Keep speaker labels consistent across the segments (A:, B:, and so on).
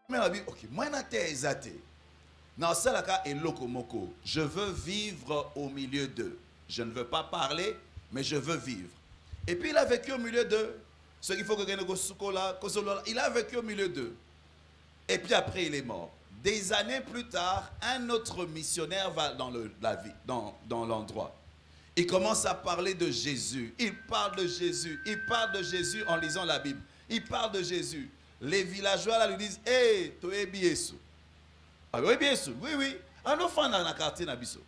A: Mais la Bible, ok, moi na te ezate. Dans salaka et lokomoko, je veux vivre au milieu d'eux. Je ne veux pas parler, mais je veux vivre. Et puis il a vécu au milieu d'eux. Ce qu'il faut que il a vécu au milieu d'eux. Et puis après il est mort. Des années plus tard, un autre missionnaire va dans dans l'endroit. Il commence à parler de Jésus. Il parle de Jésus. Il parle de Jésus en lisant la Bible. Il parle de Jésus. Les villageois là lui disent, hey, tu es Yesu. Ah oui, bien sûr. Oui, oui. On a fait dans la quartier Nabiso.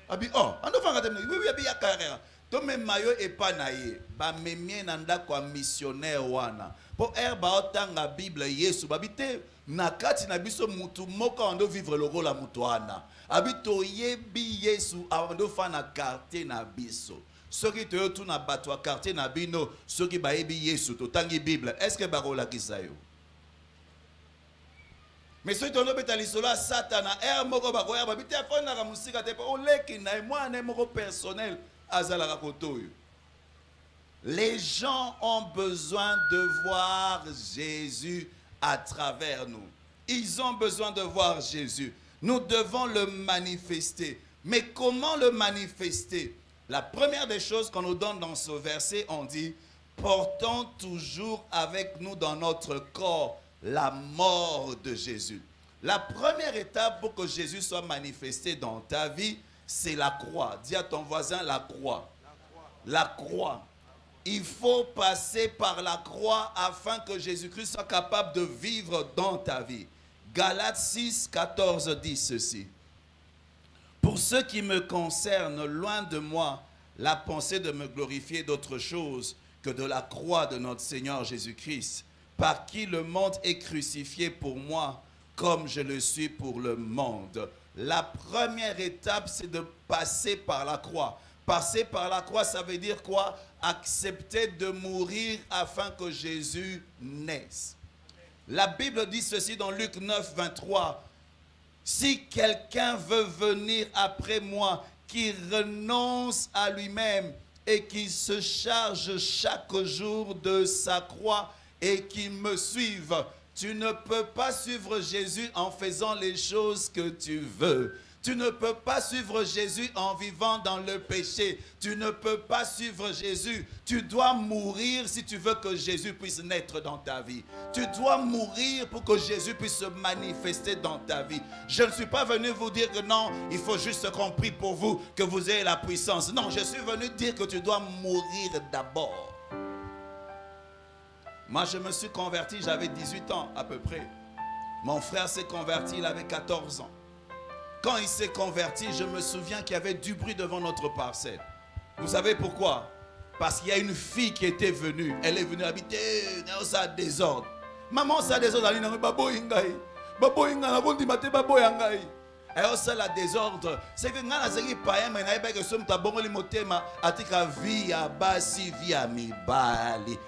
A: Ah oui, oh, on a fait dans la quartier. Oui, oui, il y a carrière. Donc même mayo et pas naïe. Ba memie nanda kwa missionnaire wana. Pour herba otanga Bible Yesu. Babite na kati Nabiso mutu moka on vivre le rôle à mutuana. Habito yebi Yesu on do fa na quartier Nabiso. Ceux qui te retournent à battre quartier Nabino, ceux qui baebi Yesu to tangi Bible. Est-ce que barola kisayo? Mais ceux qui ont été là, Satan, les gens ont besoin de voir Jésus à travers nous. Ils ont besoin de voir Jésus. Nous devons le manifester. Mais comment le manifester? La première des choses qu'on nous donne dans ce verset, on dit, portons toujours avec nous dans notre corps la mort de Jésus. La première étape pour que Jésus soit manifesté dans ta vie, c'est la croix. Dis à ton voisin la croix. La croix. Il faut passer par la croix afin que Jésus-Christ soit capable de vivre dans ta vie. Galates 6, 14 dit ceci. Pour ce qui me concerne, loin de moi la pensée de me glorifier d'autre chose que de la croix de notre Seigneur Jésus-Christ, par qui le monde est crucifié pour moi, comme je le suis pour le monde. La première étape, c'est de passer par la croix. Passer par la croix, ça veut dire quoi? Accepter de mourir afin que Jésus naisse. La Bible dit ceci dans Luc 9, 23. Si quelqu'un veut venir après moi, qu'il renonce à lui-même et qu'il se charge chaque jour de sa croix et qu'il me suive. Tu ne peux pas suivre Jésus en faisant les choses que tu veux. Tu ne peux pas suivre Jésus en vivant dans le péché. Tu ne peux pas suivre Jésus. Tu dois mourir si tu veux que Jésus puisse naître dans ta vie. Tu dois mourir pour que Jésus puisse se manifester dans ta vie. Je ne suis pas venu vous dire que non, il faut juste qu'on prie pour vous, que vous ayez la puissance. Non, je suis venu dire que tu dois mourir d'abord. Moi, je me suis converti, j'avais 18 ans à peu près. Mon frère s'est converti, il avait 14 ans. Quand il s'est converti, je me souviens qu'il y avait du bruit devant notre parcelle. Vous savez pourquoi? Parce qu'il y a une fille qui était venue. Elle est venue habiter dans sa désordre. Maman, ça désordre. Elle a désordre. C'est que nga nazaki païen mais naïba que somme ta bongoli motema atika vie ya basi vie ya mibali.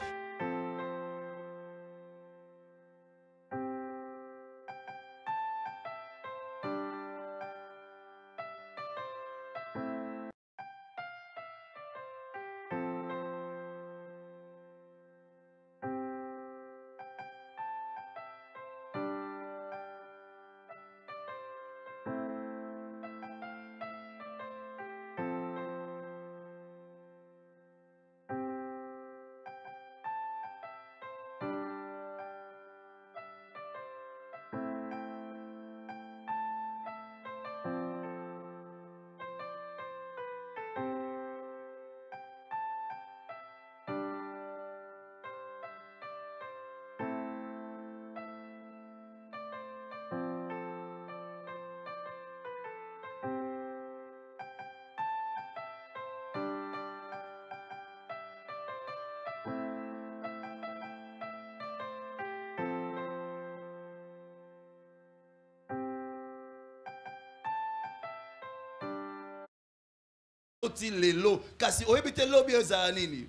A: Lelo kasi oyebite lobi ezala nini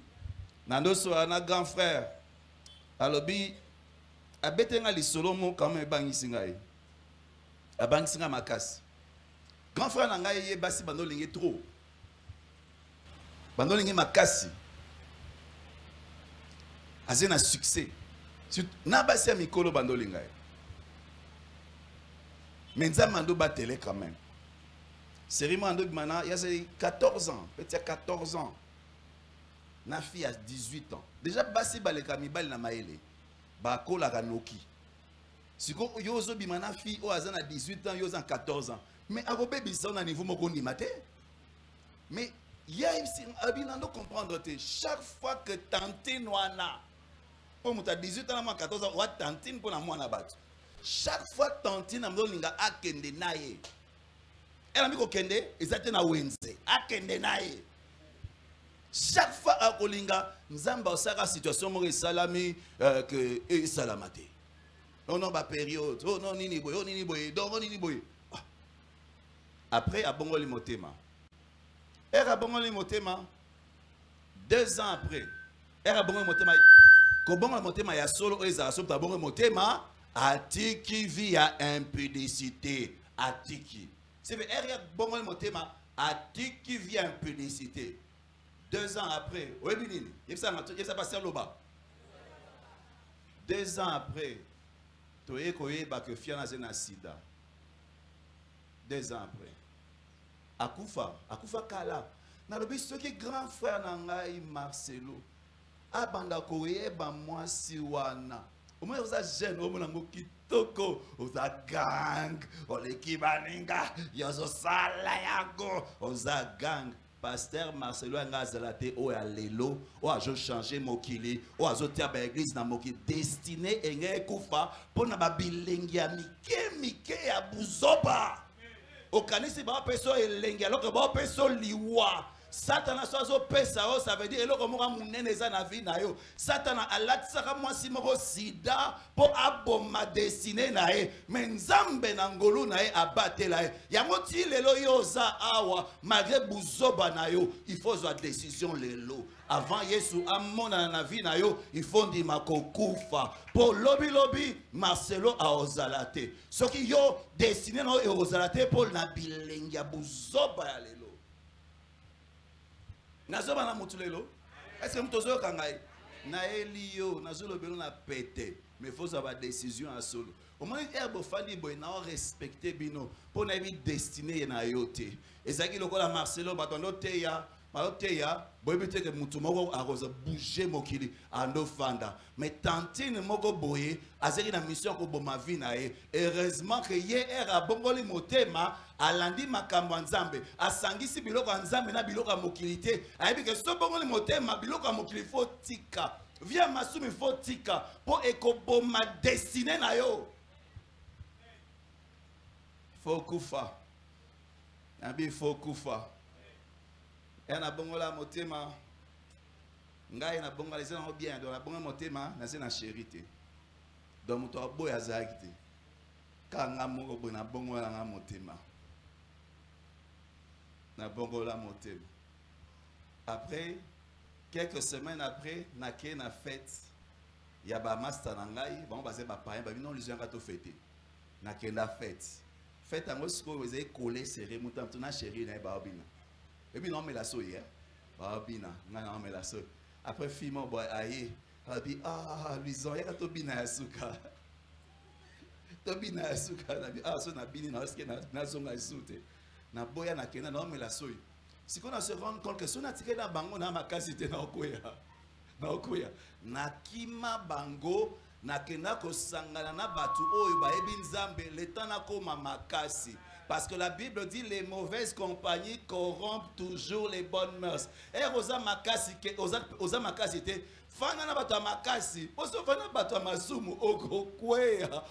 A: nandoso na grand frère alobi abetenga lisolo mo kama ebangisi ngai abangisi nga makasi grand frère na ngai ye basi bandolingi trop bandolingi makasi azena succès na basi ya mikolo bandolinga Mais nous avons battu quand même. Série Mando Bimana, il y a 14 ans, peut-être 14 ans. Na fille a 18 ans. Déjà, Bassi Balekami Bal na Maele. Bako la Ranoki. Si vous avez Bimana fille, ou a 18 ans, vous avez 14 ans. Mais à vos bébés, ça, on a un niveau de maté. Mais il y a un comprendre que chaque fois que Tantine Noana, pour moi, 18 ans, 14 ans, ou Tantine pour la moine battu. Chaque fois Tantine a mis à Kende Naye. Elle a mis au Kende, et ça na Wednesday. À Kende Naye. Chaque fois à Kolinga, nous avons une situation où salami que salamate. On a une période, oh non, nini boy, oh nini boy, oh nini boy. Après, à Bongo Limotema. Elle a Bongo Limotema. 2 ans après, elle a Bongo Limotema. Quand Bongo Limotema, il y a solo et ça, sauf que Bongo Limotema, Atiki via impudicité. Atiki. C'est vrai, elle a Bongo Limotema, Atiki via impudicité. 2 ans après, oui, Binini, il s'est passé là-bas. 2 ans après, tu as vu que Fiana a un sida. 2 ans après. Akufa Kala. Na lobi ce qui grand frère Nangai Marcelo. Abanda koye ba moi siwana. Au moins vous êtes jeune, au moins vous kitoko, vous êtes gang, vous êtes kibaninga, vous êtes salayago, vous êtes gang. Pasteur Marcelo Ngazalate o ya lelo o a changé mokili o a zotia ba église na mokili destiné enge kufa pona ba bilengi ya mike ya buzoba o kanisi ba peso elengi alors que ba peso liwa Satan a sozo pesa o ça veut dire eloko moko munene za na vie na yo Satan alatisaka mwasi moko sida po aboma destiné na ye mais nzambe na ngolu na ye abatela ye yango ti lelo yo za awa malgré buzoba na yo il faut zo décision lelo avant Yesu amona na vie na yo il faut ndima kokufa po lobi Marcelo a ozalate soki yo destiné na yo ozalate po na bilengi ya buzoba ya lelo Nazoba na mutulelo. Est-ce que mtozo kangai? Na elio, nazolo belo na pété. Mais faut avoir décision à solo. Au moins erbo fandi boy na respecter bino pour na bi destiné na yote. Ezaki lokola Marcelo batondo teya, maloteya, boy bete que mutu moko aroza bouger mokili ando fanda. Mais tantine moko boye, azeki na mission ko boma vie na ye. Heureusement que ye era bongoli motema alandi makambo nzambe asangisi biloko nzambe na biloko mokilité ayebi ke so bongo motema biloko mokili fo tika via masumi fo tika po ekoboma destiné na yo fo kufa nabi fo kufa na bongo la motema ngai na bongo les gens bien dans la bongo motema na c'est na chérité donc moto aboya azakite kanga moko bona bongo la motema na bongo la motema. Après, quelques semaines après, na fête, il y a ba master nangai, bon basé ba parents, ba non les gens to fêter. Na kenda fête. Fête en osko vous avez collé serré mutam tuna chéri na ba obina. Et puis non mais la so hier. Ba obina, non mais la so. Après fimo boy aye, abi Luison ya to bina ya suka. To bina ya suka na so na bini na oske na zonga isute. Na boya na kena na omela soy. Si qu'on a se rendre compte que si on a tiré na bango na makasité na okoya na kima bango na kena ko sangana na batu oyo ba ebi nzambe le temps na koma makasi parce que la Bible dit les mauvaises compagnies corrompent toujours les bonnes mœurs. Et oza makasi ke oza makasi te fana na bato makasi oso fana bato masumu okokweya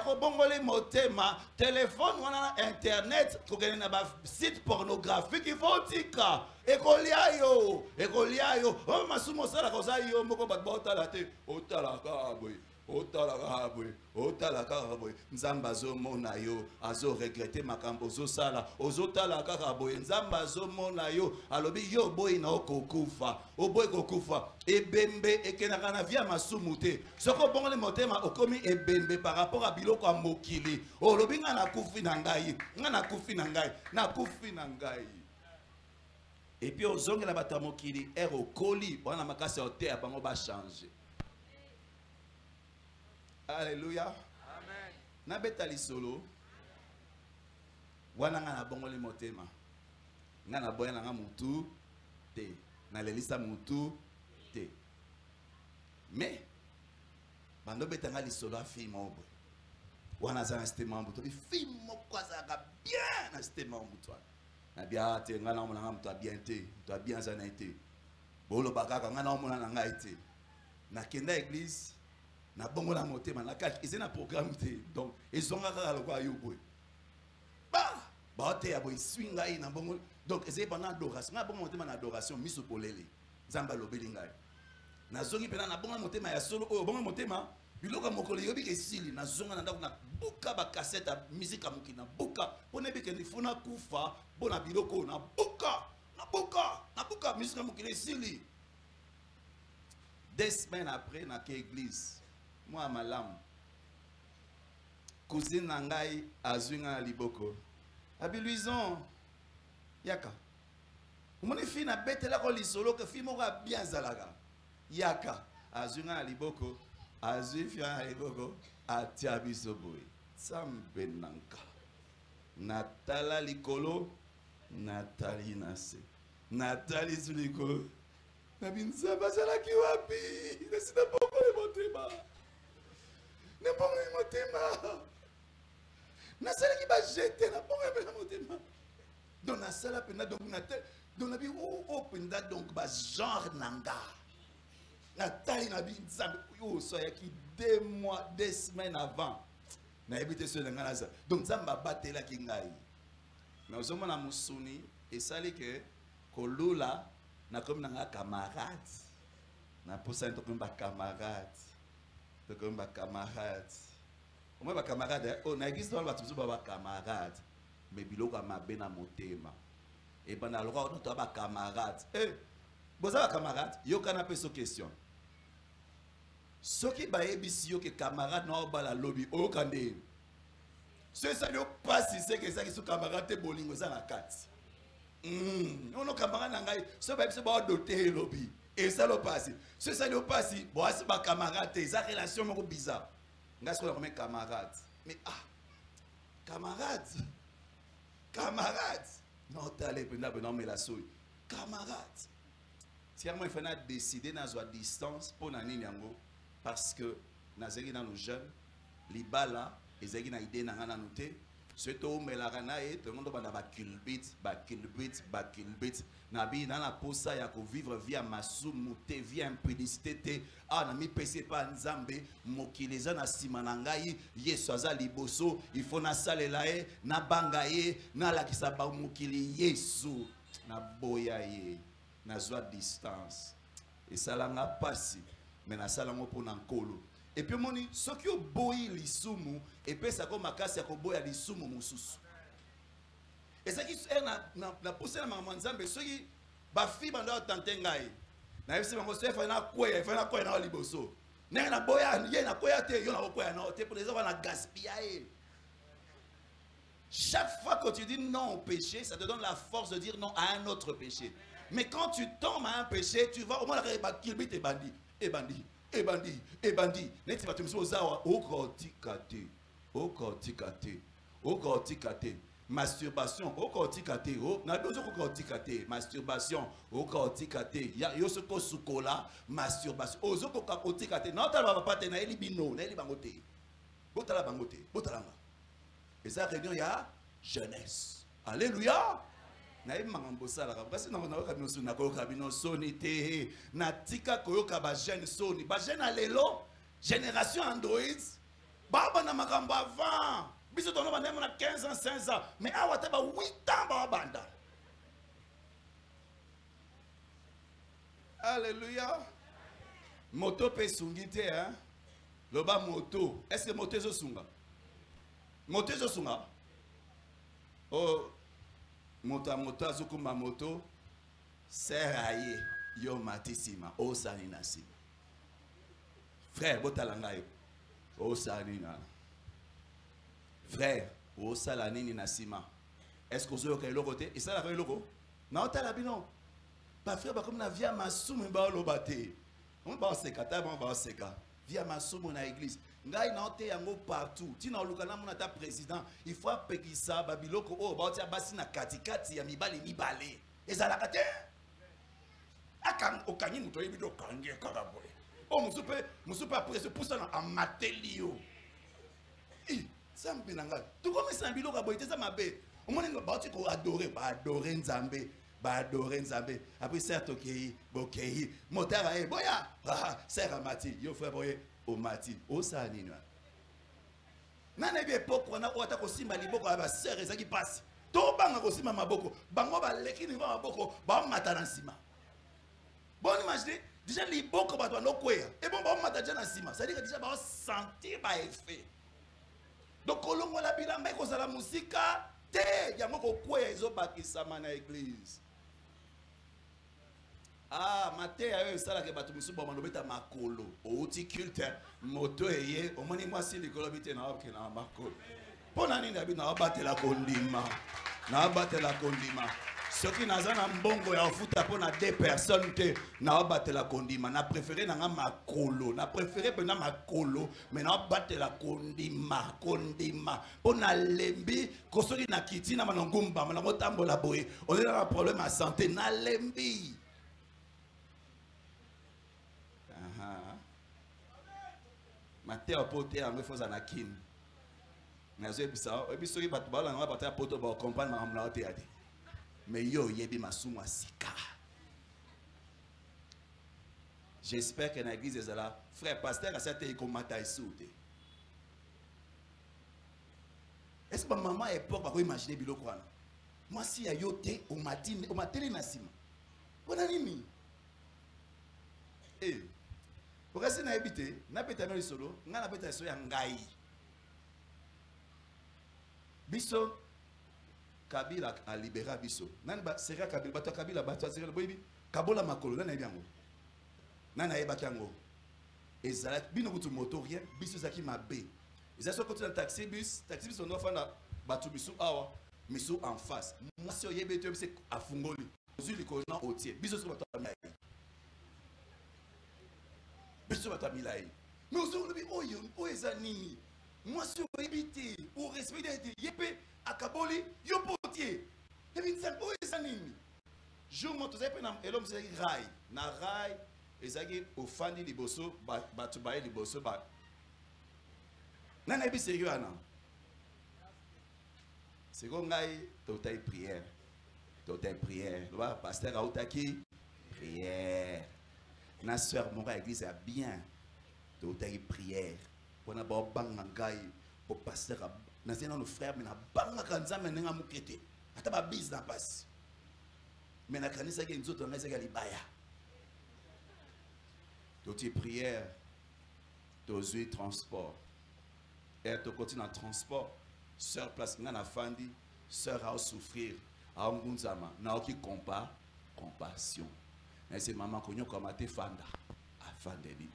A: robongole motema téléphone wana internet kokene na ba site pornographique il faut tika ekolia yo o masumu sala koza yo moko batala te otala otalaka boy nzamba zo mona yo azo regretter makambo zo sala ozotalaka boy nzamba zo mona yo alobi yo boy na okokufa oboy kokufa ebembe ekenaka na via masumute soko bongo le motema okomi ebembe par rapport à biloko mokili olobi nga na kufi na ngai et puis ozongela batamokili ero koli wana makasi ote bango ba changer. Alléluia.
B: Amen.
A: Na betali solo. Wana nga na bongo le motema. Nga na boya nga mutu te. Na lelisa mutu te. Mais bando betanga li solo a fi mobo. Wana za na stema mbuto. Fi moko za ga bien na stema mbuto. Na bia te nga na mona nga mutu a bien te. Mutu a bien za na te. Bolo bakaka nga na mona na nga ite. Na kenda église na bongo la motema na kati ils na programme te. Donc ils ont nga lo kwa yubo. Ba te ya boy swinga ina bongo. Donc c'est pendant adoration nga bongo motema na adoration miso polele. Zamba lobeli ngai. Na zongi pena na bongo motema ya solo o bongo motema biloko mokolo yobi ke sili na zonga na ndako na buka ba cassette musique mukina buka pona bike ni funa kufa bona biloko na buka musique mukina sili. 2 semaines après na ke église moi malamu cousine nangai azwinga na liboko abiluison yaka umoni fi na betela ko lisolo ke fi moko bien zalaka yaka azwinga na liboko azwi na liboko atia biso boye sambe nanka natala likolo natali nase natali su likolo na binzamba zalaki wapi nasina bongo le motema na bongo le motema nasalaki bajete na bongo le motema donc nasala pena donc natel donc nabi o penda donc ba genre nanga natali na binzamba yo soyaki 2 mois 2 semaines avant na ebite so nanga naza donc zamba batela ki ngai mais ozomona musuni esali que kolula na comme na camarade na posa to comme ba camarade to comme ba camarade au moins ba camarade oh na église ba tuzu ba camarade mais biloko mabe na motema et pendant le roi to ba camarade boza ba camarade yo kana peso question soki ba ebisi yo ke camarade na ba la lobby o kande c'est ça yo passe c'est que ça qui sous camarade bolingo za na kati on a camarade nangai so ba biso ba doter lobby et ça le passe ce ça le passe bon asi ba camarade eza relation moko bizarre ngai so comme camarade mais camarade non t'allez penda non mais la souille camarade si moi il faut décider na zo distance pour na nini yango parce que nazeli na nos jeunes libala ezeki na idée na ngana noté surtout melagana et tout le monde ba kilbit na bi na posa ya ko vivre via masumu te via impudicité na mi pese pa nzambe mokileza na sima na ngai yesu aza liboso il faut na salela e na banga ye na lakisa ba mokili yesu na boya ye na zwa distance et salanga pasi mais na salango pona nkolo. Et puis moni soki boyi lisumu et puis ça comme makasi ya koboya lisumu mususu. Et ça qui na pousser na maman nzambe soki ba fi banda tante ngai. Na yebisi bango so fa na koya na liboso. Na boya ye na koya te yo na koya na te pour les avoir na gaspiller. Chaque fois que tu dis non au péché, ça te donne la force de dire non à un autre péché. Mais quand tu tombes à un péché, tu vas au moins la kilbit et bandit. Et bandit. Neti ba tumso zawa okotikate. Masturbation okotikate. Na dozo okotikate. Masturbation okotikate. Ya yosoko sukola masturbation. Ozoko okotikate. Na tala ba pate na elibino, na elibangote. Botala bangote, botalanga. Et ça réunion ya jeunesse. Alléluia. Na imangambo sala kasi na na kabino soni na ko kabino soni te na tika koyoka ba jeune soni ba jeune alelo génération android baba na makambo avant biso tono ba na 15 ans 16 ans mais awa te ba 8 ans ba banda. Alléluia. Moto pe sungite hein loba moto est-ce que moto zo sunga oh moto azokuma moto seraye yo matisima o sanina si frère botalanga yo o sanina frère o sala nini na sima est-ce que vous avez le côté et ça la logo na otala bino ba frère ba comme na via masumu ba lobate on ba seka ta ba seka via masumu na église ngai na ote yango partout tina olukana mona ta président il faut apekisa babiloko o baotia basi na katikati ya mibale mibale ezalaka te akan okanyi muto yebi do kangi kaka boye o musupe après se poussa na amatelio sambe na ngai tukomisa biloko boye te za mabe omoni baoti ko adorer nzambe adorer nzambe après certes okei bokei motara boya sera mati yo frère boye o mati o sa nini nana bi époque wana o ata ko simba liboko ya ba sœur ezaki passe to banga ko simba maboko bango ba leki ni maboko ba mata na sima bon imagine déjà liboko ba to no kwea et bon ba mata déjà na sima ça dit que déjà ba sentir ba effet donc kolongo la bilamba ko sala musika te yango ko kwea ezo bakisa na église. Ah, maté ayo sala ke batu musuba manobeta makolo outi culte moto eye omoni mwasi likolo bite na oke na makolo pona nini abi na batela kondima soki nazana mbongo ya ofuta pona 2 personnes te na batela kondima na préféré na nga makolo na préféré pena makolo mais na batela kondima pona lembi kosoki na kiti na manongumba na motambola boye on a un problème à santé na lembi. Matteo pote a mefoza na kin. Nazo ebisa, ebisoki batu bala na bata poto ba comprendre na amna ote ade. Mais yo yebi masumu asika. J'espère que na église ezala frère pasteur a cette ikomata isoute. Est-ce que maman époque ba ko imaginer biloko wana? Moi si ya yote o mateli na sima. Bona nini? Pourquoi si na habité na peta meli solo nga na peta so ya ngai biso Kabila a libéré biso nan ba sera Kabila bato Kabila bato sera boyibi kabola makolo na yango na yeba kango ezala bino kutu moto rien biso zaki mabe ezala so côté taxi bus on doit faire bato biso awa miso en face moi si oyebe to c'est afungoli ozuli ko na otie biso so bato biso batamilai mais aujourd'hui oyo eza nini moi si oebite o respecter yepe akaboli yo potier et bien ça eza nini jour moto zepe na elom c'est rai na rai ezaki ofandi liboso batu baye liboso ba nana bi sérieux ana c'est comme ngai totai prière le pasteur a otaki prière. Na soeur mon église a bien de prière pour na ba bangangai pour pasteur na zena nos frères mais na banga kanza menenga mukete ata ba biz na passe mais na kanisa ke nzoto ngasa ka libaya de prière de transport et to continue en transport soeur place na fandi soeur a souffrir a ngunzama na oki compassion. Et c'est maman qu'on a comme te fanda à fandeli.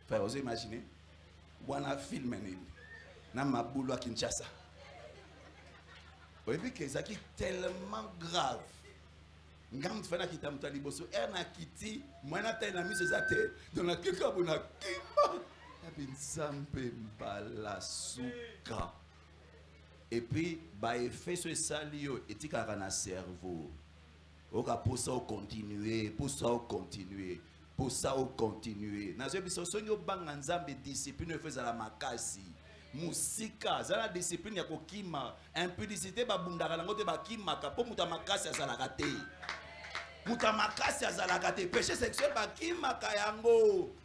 A: Frère, vous imaginez? Wana film na maboulou à Kinshasa. Vous voyez que c'est tellement grave. Ngam fana kita mutali boso na kiti mwana tena mise zate dans la kikabuna kimba. Abinzambe balasuka. Et puis, bah, effet sur salio et tu as un cerveau. Pour ça, continuer. Nazo biso sonyo banga nzambe discipline feza la makasi. Musika, zala discipline ya kokima. Impudicité babundaka nango te bakimaka po muta makasi azalaka te. Muta makasi azalaka te. Péché sexuel bakimaka yango.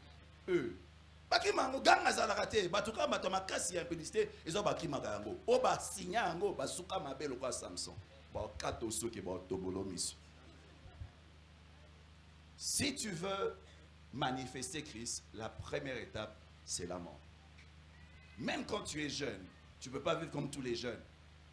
A: Bakimango ganga zalaka te batuka bato makasi ya impudicité ezo bakimaka yango o ba sinya yango basuka mabelo kwa Samson ba kato soki ba tobolo miso. Si tu veux manifester Christ, la première étape c'est la mort. Même quand tu es jeune, tu peux pas vivre comme tous les jeunes.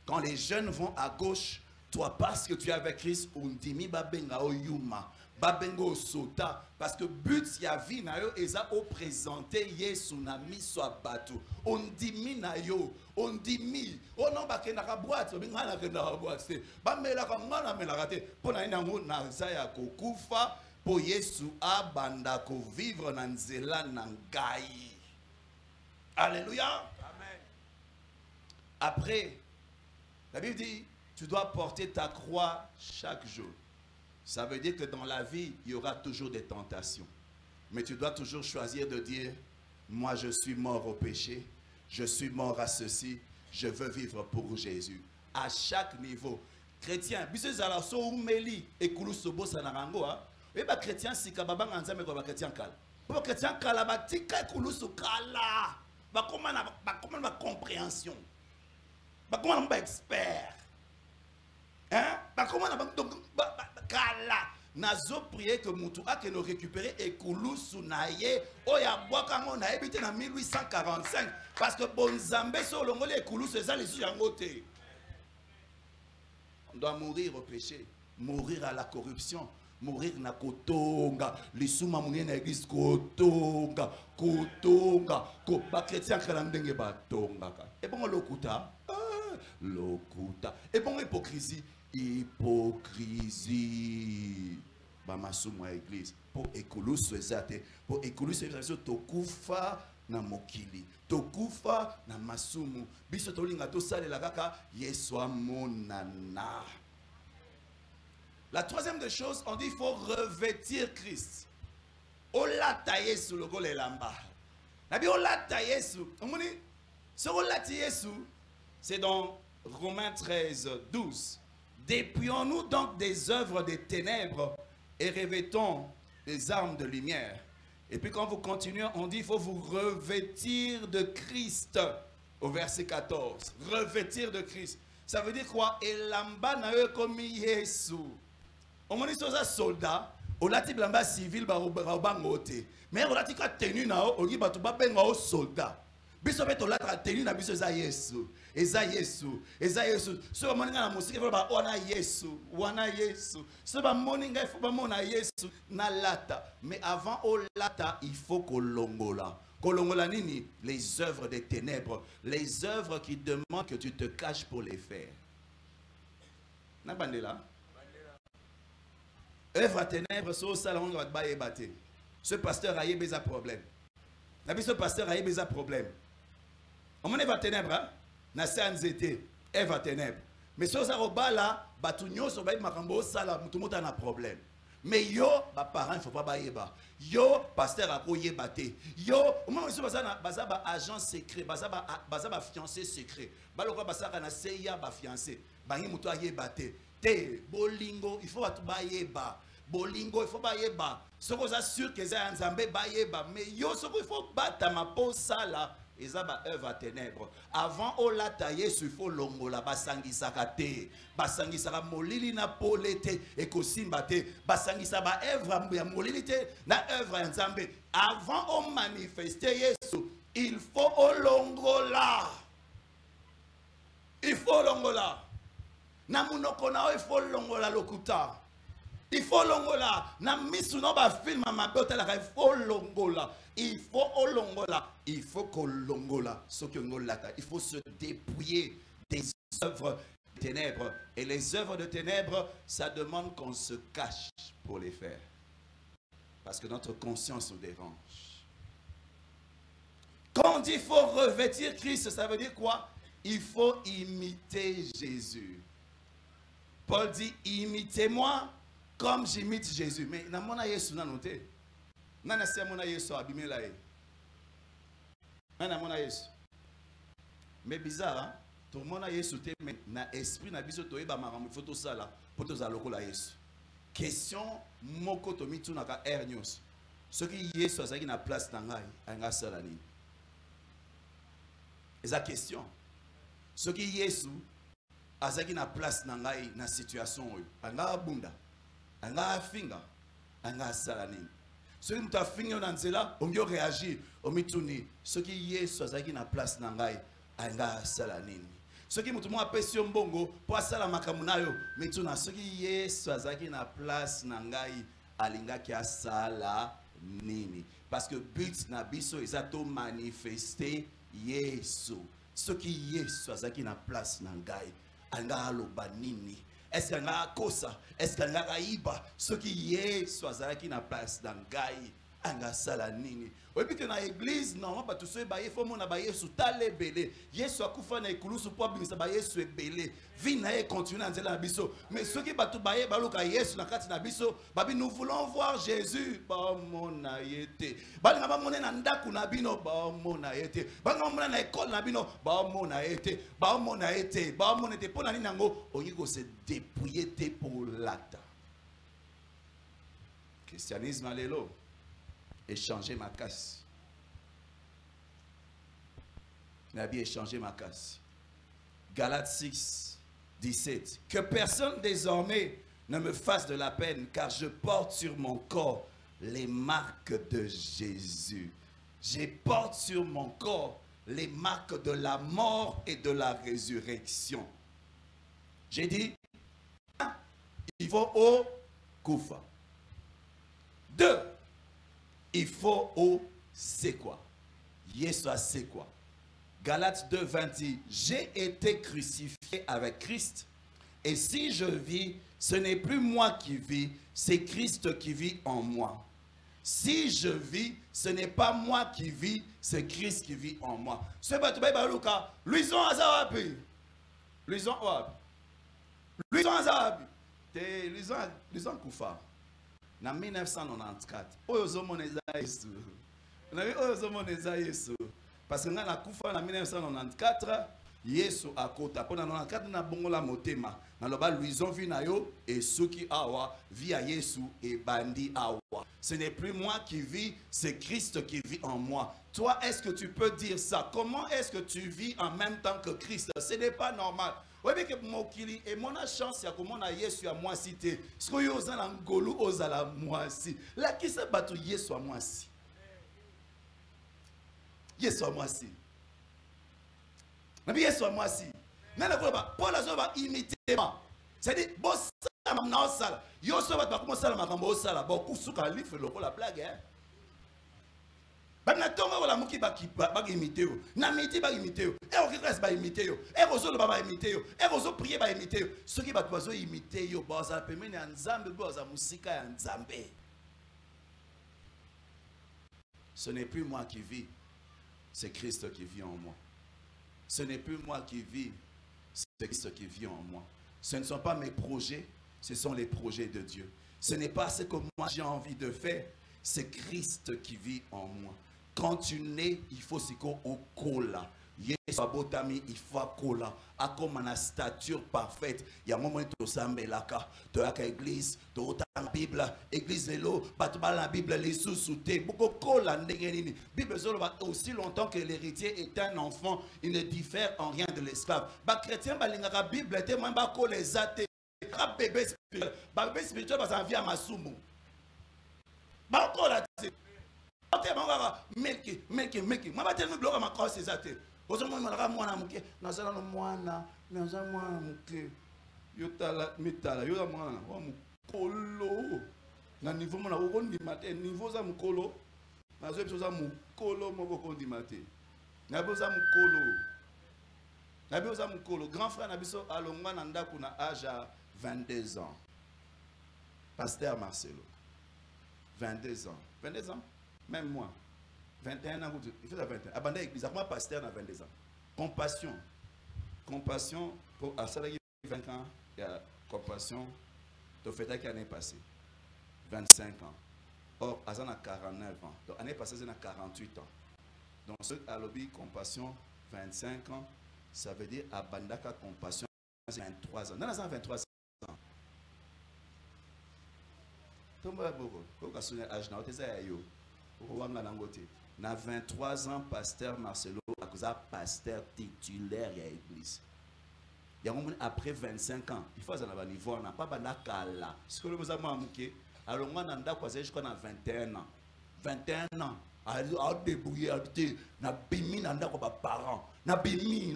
A: Quand les jeunes vont à gauche, toi parce que tu es avec Christ, on dimi babenga o yuma babengo sota parce que but ya vie na yo eza o présenter Yesu na miso abatu on dimi na yo on dimi on ba kenda ka boîte bingana kenda ka boîte ba mela ka ngana mela ka te pona ina ngo na za ya kokufa po Yesu abanda ko vivre na nzela na ngai. Alléluia. Amen. Après, la Bible dit, tu dois porter ta croix chaque jour. Ça veut dire que dans la vie, il y aura toujours des tentations. Mais tu dois toujours choisir de dire, moi je suis mort au péché, je suis mort à ceci, je veux vivre pour Jésus. À chaque niveau. Chrétien, bisous à la soumeli et koulou sobo sanarango, et bah chrétien si kababa nganza me quoi chrétien kala. Pour chrétien kala ba tika koulou so kala. Ba comment ma compréhension. Ba comment ma expert. Hein? Ba comment ba kala. Nazo prier que Moutou a que nous récupérer et Koulousou naye oya boakango na habité en 1845 parce que Bonzambe sur le ngolé Koulousou ça les yangote. On doit mourir au péché, mourir à la corruption, mourir na kotonga, les souma mourir na église kotonga, ko ba chrétien kalandenge ba tonga. Et bon lokuta, lokuta. Et bon hypocrisie. Hypocrisie. Bamasumu à église. Pour écoulousu ezate. Pour écoulousu ezate. Tokufa na mokili. Tokufa na masumu. Biso tolinga to sale la kaka. Yeswa monana. La troisième des choses, on dit il faut revêtir Christ. Ola taillé sous le gol et lamba. Nabi ola taillé sous. On dit, ce ola taillé sous, c'est dans Romains 13, 12. Dépouillons-nous donc des œuvres des ténèbres et revêtons les armes de lumière. Et puis quand vous continuez, on dit il faut vous revêtir de Christ. Au verset 14. Revêtir de Christ. Ça veut dire quoi? Elamba na yo komi Yesu. On dit ça soldat. On l'a dit lamba civil ba bangote. Mais on l'a dit tenu na o dit batu ba benga o soldat. Biso beto la tenu na biso za Yesu. Eza Yesu, eza Yesu. Ce ba moninga na musiki faut ba ona Yesu, wana Yesu. Ce ba moninga faut ba mona Yesu na lata. Mais avant o lata, il faut kolongola. Kolongola nini? Les œuvres des ténèbres, les œuvres qui demandent que tu te caches pour les faire. Na bandela. Œuvre à ténèbres, so salon va ba yebate. Ce pasteur a yebeza problème. Na biso pasteur a yebeza problème. On m'en va ténèbres, hein? Na sanzete, Eva ténèbres. Mais si on a là, batunyo so ba makambo sala mutumota na problème. Mais yo, ba parents, il faut pas ba yeba. Yo, pasteur a ko yebate. Yo, au moment où so bazana bazaba agent secret, bazaba fiancé secret. Ba lokwa basaka na seya ba fiancé. Ba ngi muto a yebate. Te bolingo, il faut ba yeba. Bolingo, il faut ba yeba. Ce qu'on assure que ça nzambe ba yeba. Mais yo, ce qu'il faut battre ma peau sala. Ezaba œuvre à ténèbres. Avant o la tailler il faut longola basangisaka te. Basangisaka molili na polete et kosimba te. Basangisa ba œuvre ya molili te na œuvre ya nzambe. Avant o manifester Yesu, il faut o longola. Il faut longola. Na munoko na il faut longola lokuta. Il faut longola. Na misu no ba film ma bota la il faut longola. Il faut olongola, il faut kolongola, il faut se dépouiller des œuvres de ténèbres. Et les œuvres de ténèbres, ça demande qu'on se cache pour les faire. Parce que notre conscience nous dérange. Quand on dit qu'il faut revêtir Christ, ça veut dire quoi? Il faut imiter Jésus. Paul dit, imitez-moi comme j'imite Jésus. Mais dans mon Yesu n'a noté. Nana si amona Yesu abimela e. Nana mona Yesu. Mais bizarre, hein? Tout le monde a Yesu te mais na esprit na biso to eba makambo photo sala poto za lokola Yesu. Question moko to mitu na ka hernios. Ce qui Yesu azaki na place na ngai anga sala nini? Eza question. Ce qui Yesu azaki na place na ngai na situation oyo anga bunda anga finga anga sala nini? Ceux qui ont fini dans cela, on mieux réagir. On mituni. Ceux qui y sont na place nangai, anga salanini. Ceux qui m'ont appelé sur bongo, pour sala makamunayo, mituna. Ceux qui y sont na place nangai, alinga kia sala nini. Parce que but na biso isato manifester Yesu. Ceux qui y sont na place nangai, anga aloba nini. est-ce qu'il y a kosa, est-ce qu'il y a iba, ce qui est soit qui na place dans gai, anga sala nini. Oui, puis que dans l'église, non, pas tout ça, il faut mon abaye sous tale belé. Yesu akufa na ikulu sous poids bimisa baye sous belé. Vie na e continue dans la biso. Mais ceux qui batu baye baluka Yesu na kati na biso, babi nous voulons voir Jésus. Ba mon ayete. Ba nga ba mona na ndaku na bino ba mon ayete. Ba nga mona na école na bino ba mon ayete. Ba mon ayete. Ba mon ayete pour na nini ngo oyiko se dépouiller te pour l'acte. Christianisme alléluia. Échanger ma casse. Nabi échanger ma casse. Galates 6, 17. Que personne désormais ne me fasse de la peine, car je porte sur mon corps les marques de Jésus. Je porte sur mon corps les marques de la mort et de la résurrection. J'ai dit, il faut au Koufa. 2. Il faut au c'est quoi? Yesua c'est quoi? Galates 2, 20 dit, j'ai été crucifié avec Christ. Et si je vis, ce n'est plus moi qui vis, c'est Christ qui vit en moi. Si je vis, ce n'est pas moi qui vis, c'est Christ qui vit en moi. Ce batoubaï balouka, luison azawapi. Luison wapi. Luison azawapi. Luison koufa. En 1994, parce que dans la Koufa en 1994, Yesu akota. Pendant 1994, na bongo la motema. Na loba luison vi na yo et ceux qui awa via Yesu et bandi awa. Ce n'est plus moi qui vis, c'est Christ qui vit en moi. Toi, est-ce que tu peux dire ça? Comment est-ce que tu vis en même temps que Christ? Ce n'est pas normal. Oui, mais que mon kili et mon chance, il y a comment na Yesu à moi cité. Ce que yo za ngolu ozala moi si. La qui se battu Yesu à moi si. Yesu à moi si. Mais Yesu à moi si. Nana ko ba Paul azoba imiter moi. C'est-à-dire bossa na osala. Yo so ba comment sala makambo osala ba kusuka life loko la blague hein. Bana tonga wala muki ba imiter yo. Na miti ba imiter yo. E o kres ba imiter yo. E ko zo ba imiter yo. E ko zo prier ba imiter yo. Ce qui ba zo imiter yo ba za pemene ya nzambe ba za musika ya nzambe. Ce n'est plus moi qui vis, c'est Christ qui vit en moi. Ce n'est plus moi qui vis, c'est Christ qui vit en moi. Ce ne sont pas mes projets, ce sont les projets de Dieu. Ce n'est pas ce que moi j'ai envie de faire, c'est Christ qui vit en moi. Quand tu nais, il faut se au cola. Yesu abotami il faut kola a comme une stature parfaite. Il y a un moment où tu as de la église, de la Bible, église de l'eau, la Bible, les sous-soutés, beaucoup kola n'engeni. Bible aussi longtemps que l'héritier est un enfant, il ne diffère en rien de l'esclave. Ba chrétien ba lingaka Bible était même ba ko les athées. Ba bébé spirituel ba ça vient à masumu. Ba ko la Meki, moi je vais gloire à ma croix ces athées. Vous avez mwana muke, nazala no mwana, nazala mwana muke. Yo tala mitala, yo mwana, wa mukolo. Na niveau mona okondi matin, niveau za mukolo. Nazo biso za mukolo moko kondi matin. Na biso za mukolo. Na biso za mukolo, grand frère na biso alongwa na ndaku na âge à 22 ans. Pasteur Marcelo. 22 ans. 22 ans. Même moi, 21 ans, il fait 21 ans. Abandonné l'église, moi pasteur à 22 ans. Compassion. Compassion, pour à 20 ans, il y a compassion, tu fais qui l'année passée. 25 ans. Or, à 49 ans. Donc, l'année passée, c'est 48 ans. Donc, ce à lobby compassion, 25 ans, ça veut dire abandaka compassion, 23 ans. Non, 23 ans. Tomba beaucoup. Quand on a âge, na 23 ans, pasteur Marcelo a pasteur titulaire de l'église. Après 25 ans, il faut avoir un niveau, on n'a pas de kala. Ce que nous avons manqué, alors on a 21 ans. 21 ans, à débrouiller, à dire, na bimi, na parents, na bimi.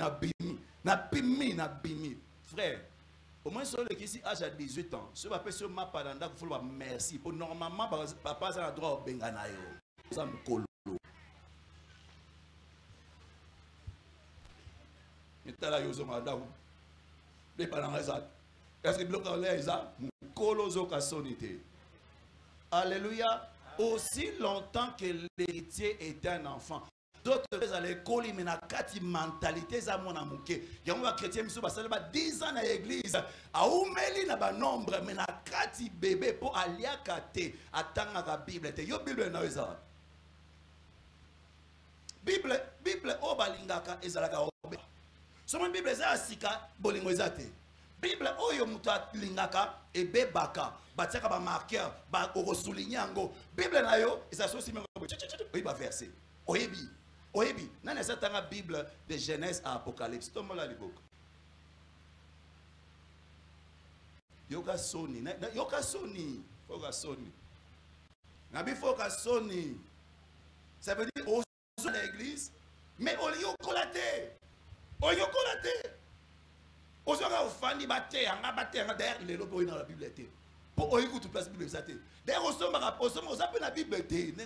A: Frère, au moins sur le qui ici âge à 18 ans, ce va sur ma paranda qu'il faut merci. Pour normalement papa ça a droit au benganayo. Ça me colle. Nitala yozo madame. Les parents ça. Parce que biloko là eza mukolozo kasonité. Alléluia. Aussi longtemps que l'héritier était un enfant. D'autres à l'école, mais na kati mentalité za mona muke. Yango ba chrétien miso ba sala ba 10 ans na église. A umeli na ba nombre mais na kati bébé po aliaka te atanga ka Bible te. Yo Bible na eza. Bible o balingaka ezalaka obe. Somo Bible za asika bolingo eza te. Bible oyo muto alingaka ebebaka batiaka ba marqueur ba souligner yango. Bible na yo eza sosi mengo oyi ba verset. Oyebi, nana zatanga Bible de Genèse à Apocalypse. Tomo la liboko. Yoka soni, foka soni. Nabi foka soni. Ça veut dire au de l'église, mais au lieu colate. Au lieu colate. Au lieu de fandi bate, anga derrière les lobos dans la Bible. Pour oyi kutu place Bible ça te. D'ailleurs au sommet na Bible te, ne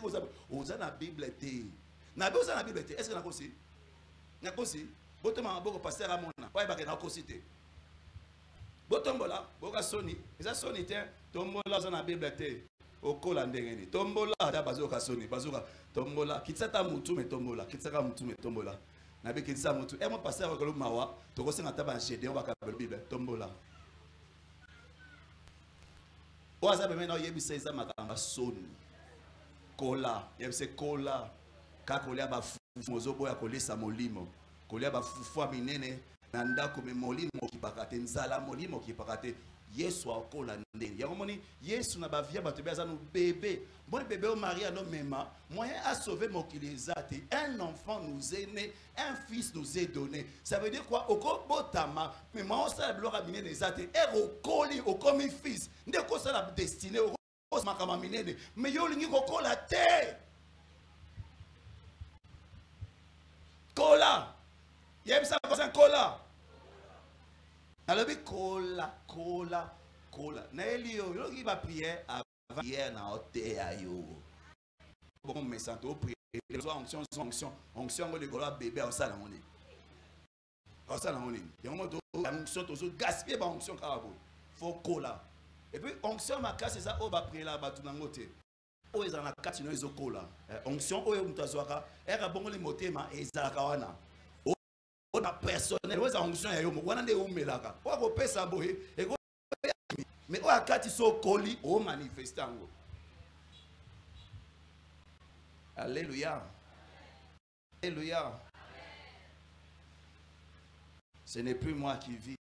A: oza na Bible te. Na besoin na Bible est-ce que na kosi na kosi botoma boko pasteur amona pa ba na kosi te botombola boka soni eza soni te tombola za na Bible te okola ndengeni tombola da bazoka soni bazoka tombola kitsata mutu me tombola kitsaka mutu me tombola na be kitsa mutu e mo pasteur ko mawa to ko senga taba nshede on ba ka Bible tombola oaza be mena yebisa eza makamba soni kola yebise kola kakolia ba fufu mozobo ya kolesa molimo kolia ba fufu minene na ndako me molimo kipakate nzala molimo kipakate Yesu akola ndenge yango moni Yesu na ba via bato beza no bébé bon bébé au Maria no mema moyen à sauver mokili ezate un enfant nous est né un fils nous est donné ça veut dire quoi oko botama mais moi ça la gloire minene ezate ero koli okomi fils ndeko ça la destinée oko makama minene mais yo lingi kokola te Cola. Il y a ça comme cola. Alors bi cola. Na elio yo qui va prier avant hier na hôtel ayo. Bon mais ça to prier onction de gola bébé au salon on est. Au salon on est. Il y a un moment onction to gaspiller ba onction karabo. Faut cola. Et puis onction ma casse ça o ba prier là ba tout na ngote. O ezana kati no ezokola onction oyo mutazwaka eka bongo le motema ezalaka wana o na personnel o za onction ya yo wana nde umelaka o ko pesa boye eko mais o akati so koli o manifestango. Alléluia. Alléluia. Ce n'est plus moi qui vis.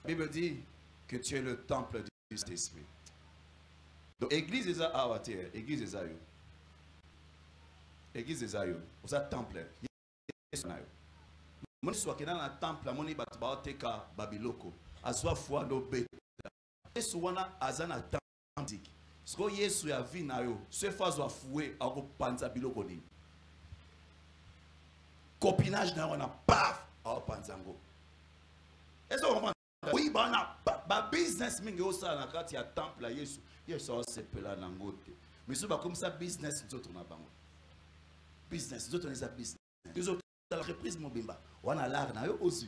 A: La Bible dit que tu es le temple du Saint-Esprit. Donc, église des awater, église des ayo. Église des ayo. Vous êtes temple. Mon soit qui dans le temple, mon ibat baoteka babiloko. Azwa foi no beta. Yesu wana azana temple. Ce que Yesu a vu na yo, ce fois zo foué a ko panza biloko ni. Copinage na wana paf a panzango. Est-ce que oui, ba business mingi osa na kati ya temple ya Yesu. Yesu osepela na ngote. Mais so ba comme ça business nzoto na bango. Business nzoto na business. Nzoto la reprise mobimba. Wana lar na yo ozu.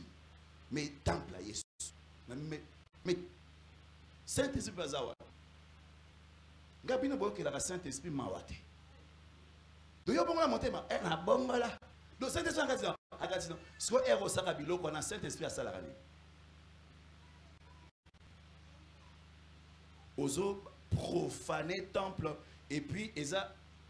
A: Mais temple ya Yesu. Mais Saint-Esprit bazawa. Ngabino boke la Saint-Esprit mawate. Do yo bongo la motema na bongo la. Do Saint-Esprit akati no. So ero saka biloko na Saint-Esprit asala kani. Ozo profaner temple et puis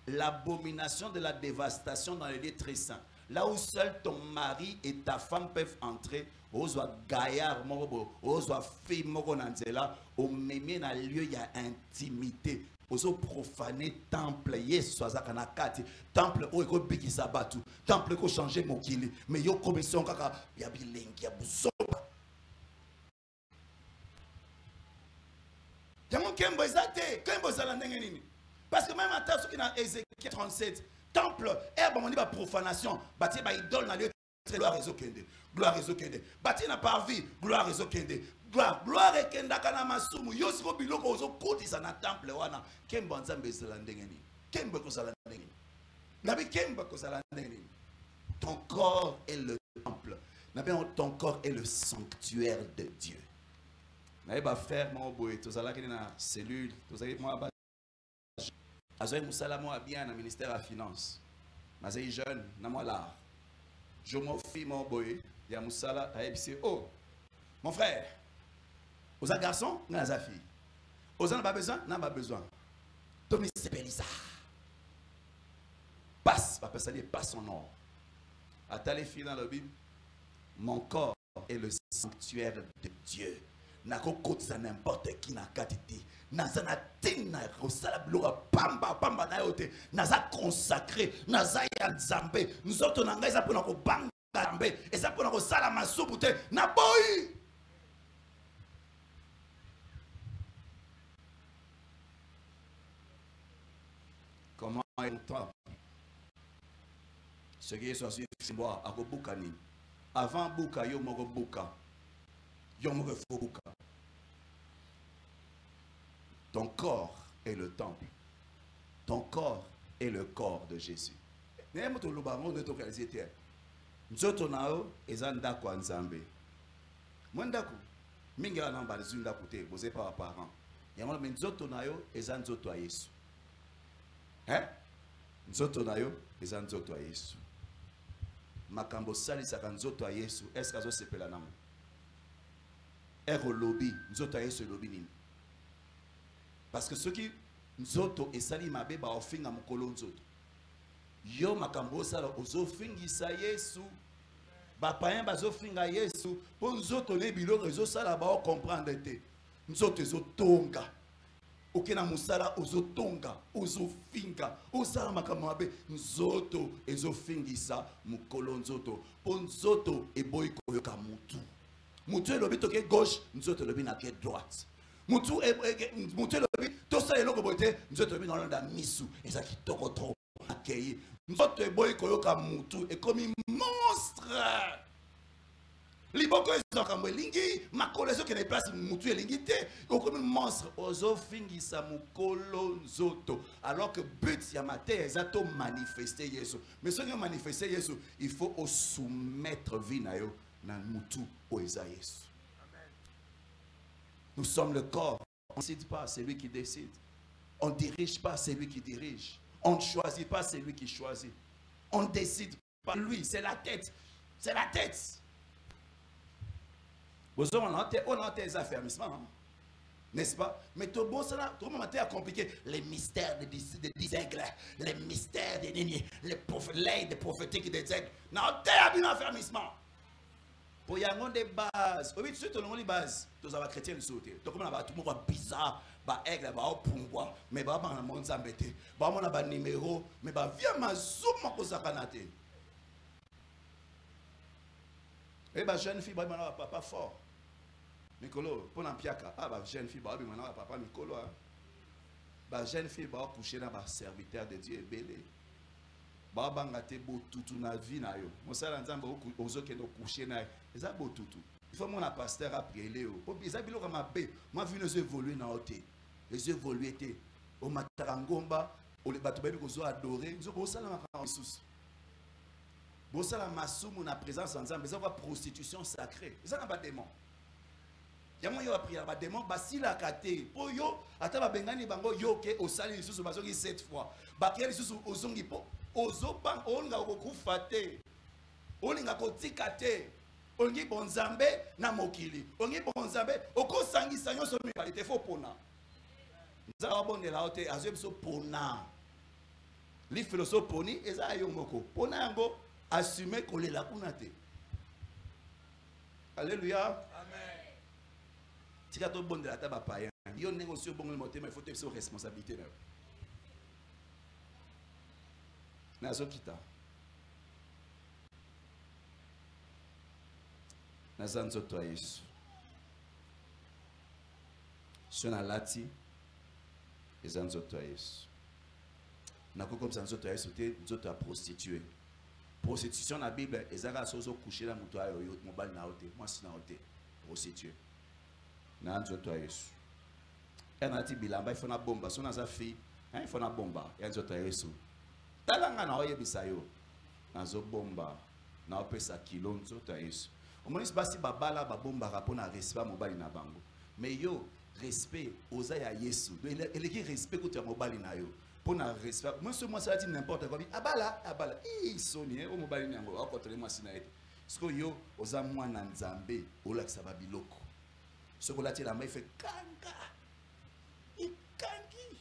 A: l'abomination de la dévastation dans les lieux très saints. Là où seul ton mari et ta femme peuvent entrer, ozo gaillard morobo, ozo fille moro nanzela, au même na lieu il y a intimité. Ozo profaner temple yes soazaka na kati temple o eko bikisa batu temple ko changer mokili mais yo commission kaka ya bilengi ya buso. Parce que même à ta qui dans Ézéchiel 37, temple, herbe, on profanation, bâti ba idole dans lieu gloire ezokende, gloire ezokende. Bâti na parvi, gloire ezokende. Gloire ekenda kana masumu, yosiko biloko ozo kotisa na temple wana. Kembo nzambe ezala ndengeni. Kembo kozala ndengeni. Nabi kembo kozala ndengeni. Ton corps est le temple. Ton corps est le sanctuaire de Dieu. naïba frère mon boy tous allons qui na cellule tous allons moi ba azoy musala moi bien na ministère de la finance mazay jeune na moi là je m'offre mon boy ya musala aïbisi oh mon frère aux garçons na za fille aux n'a pas besoin n'a pas besoin Tommy c'est ça passe papa ça dit passe son or à les filles dans la Bible mon corps est le sanctuaire de Dieu. Nako kotsa n'importe qui na katiti. Naza na tina rosala bloga pamba pamba na yote. Naza consacré. Naza ya nzambe. Nous autres na ngaisa pona ko banga nzambe. Et ça pona ko sala masubu te na boy. Comment est le temps? Ce qui est sorti simboa à ko bukani. Avant buka yo moko buka. Ton corps est le temple. Ton corps est le corps de Jésus. Nous sommes ezandako nzambe. Mwandako minga na bazunda kote boze pa parents. Yango menzoto na yo ezanzoto a Yesu. Hein? Nzoto na yo ezanzoto a Yesu. Makambo sali sakanzoto a Yesu. Est-ce que azo sepela namo? Ero lobby, nzoto a Yesu lobby nini? Parce que ceux qui nzoto esali mabe ba ofinga mukolo nzoto. Yo makambo sala ozofingisa Yesu. Ba payen bazofinga Yesu, po nzoto le biloko ezosala ba o comprendre te. Nzoto ezotonga. Okena musala ozotonga, ozofinga, osala makambo mabe, nzoto ezofingisa mukolo nzoto. Po nzoto eboyi koyoka mutu. Mutu elobi toke gauche, nzoto elobi na ke droite. Mutu elobi tosa eloko bote, nzoto elobi na misu, ezaki toko trop akei. Nzoto eboyi koyoka mutu ekomi monstre. Liboko ezokambo elingi makolo ezoke na place mutu elingi te okomi monstre ozofingisa mukolo nzoto alors que but ya mate ezato manifester Yesu. Mais si on manifester Yesu, il faut soumettre vie na yo na mutu o eza Yesu. Nous sommes le corps. On ne décide pas, c'est lui qui décide. On ne dirige pas, c'est lui qui dirige. On ne choisit pas, c'est lui qui choisit. On ne décide pas, lui, c'est la tête. C'est la tête. On a des affermissements, n'est-ce pas? Mais tout le monde a compliqué. Les mystères des aigles, les mystères des lignes, l'aide des prophétiques des aigles. Non, on a un affermissement. Pour y avoir des bases, oui, tu sais, les bases, tous les chrétiens sauter. Donc, on a tout le monde bizarre, aigle, pouvoir, mais on a un monde embêté, on a un numéro, mais viens ma zoom pour ça canate. Et jeune fille, on a papa fort. Nicolo, pour l'ampiaka, jeune fille, on a papa Nicolo. Jeune fille, on a couché dans un serviteur de Dieu belé. Baba ngate bo tutu na vie na yo. Mosala nzambe ozoke no coucher na. Eza bo tutu. Il faut mon pasteur a prier o. Po biza biloko mabe. Moi vu nous évoluer na oté. Les évoluer té. O matarangomba, o le bato bebi ko zo adorer, zo bo sala makamba sous. Bo sala masumu na présence nzambe, ça va prostitution sacrée. Ça na pas démon. Yamo yo a prié ba démon basila kate. Po yo ata ba bengani bango yo ke o sali sous bazoki 7 fois. Ba kieli sous ozongi po Ozobang onga okufate olinga kotika te ongi bonzambe na mokili ongi bonzambe okosangisa nyonso mibalite fo pona nzaba bondela ote azebso pona li philosophe poni eza yo moko pona yango assumer kolela kuna te. Alléluia, amen. Tika to bondela ta ba payen yo négocier bongo motema, il faut te faire responsabilité na Nazokita. Nazanzoto a Yesu. Sona lati. Ezanzoto a Yesu. Nako comme zanzoto a Yesu te nzoto a prostitué. Prostitution na Bible ezaka sozo coucher la muto ayo mobali na ote, moi si na ote, prostitué. Nazanzoto a Yesu. Enati bilamba il faut na bomba, sona za fille, il faut na bomba, yanzoto a Yesu. Talanga na oye bisayo nazo bomba na opesa kilo nzoto Yesu. Omonisi basi babala babomba rapona respect mobali na bango. Mais yo, respect, osa ya Yesu. Il y a respect que tu as mobali na yo. Pour na respect. Moi, ce moi, ça dit n'importe quoi. Abala. Ils sont ni, au mobali na yo. Contre moi, si na été. Ce que yo, osa moi na nzambe, ola kisaba biloko. Ce que là, tu la main fait kanga. Il kangi.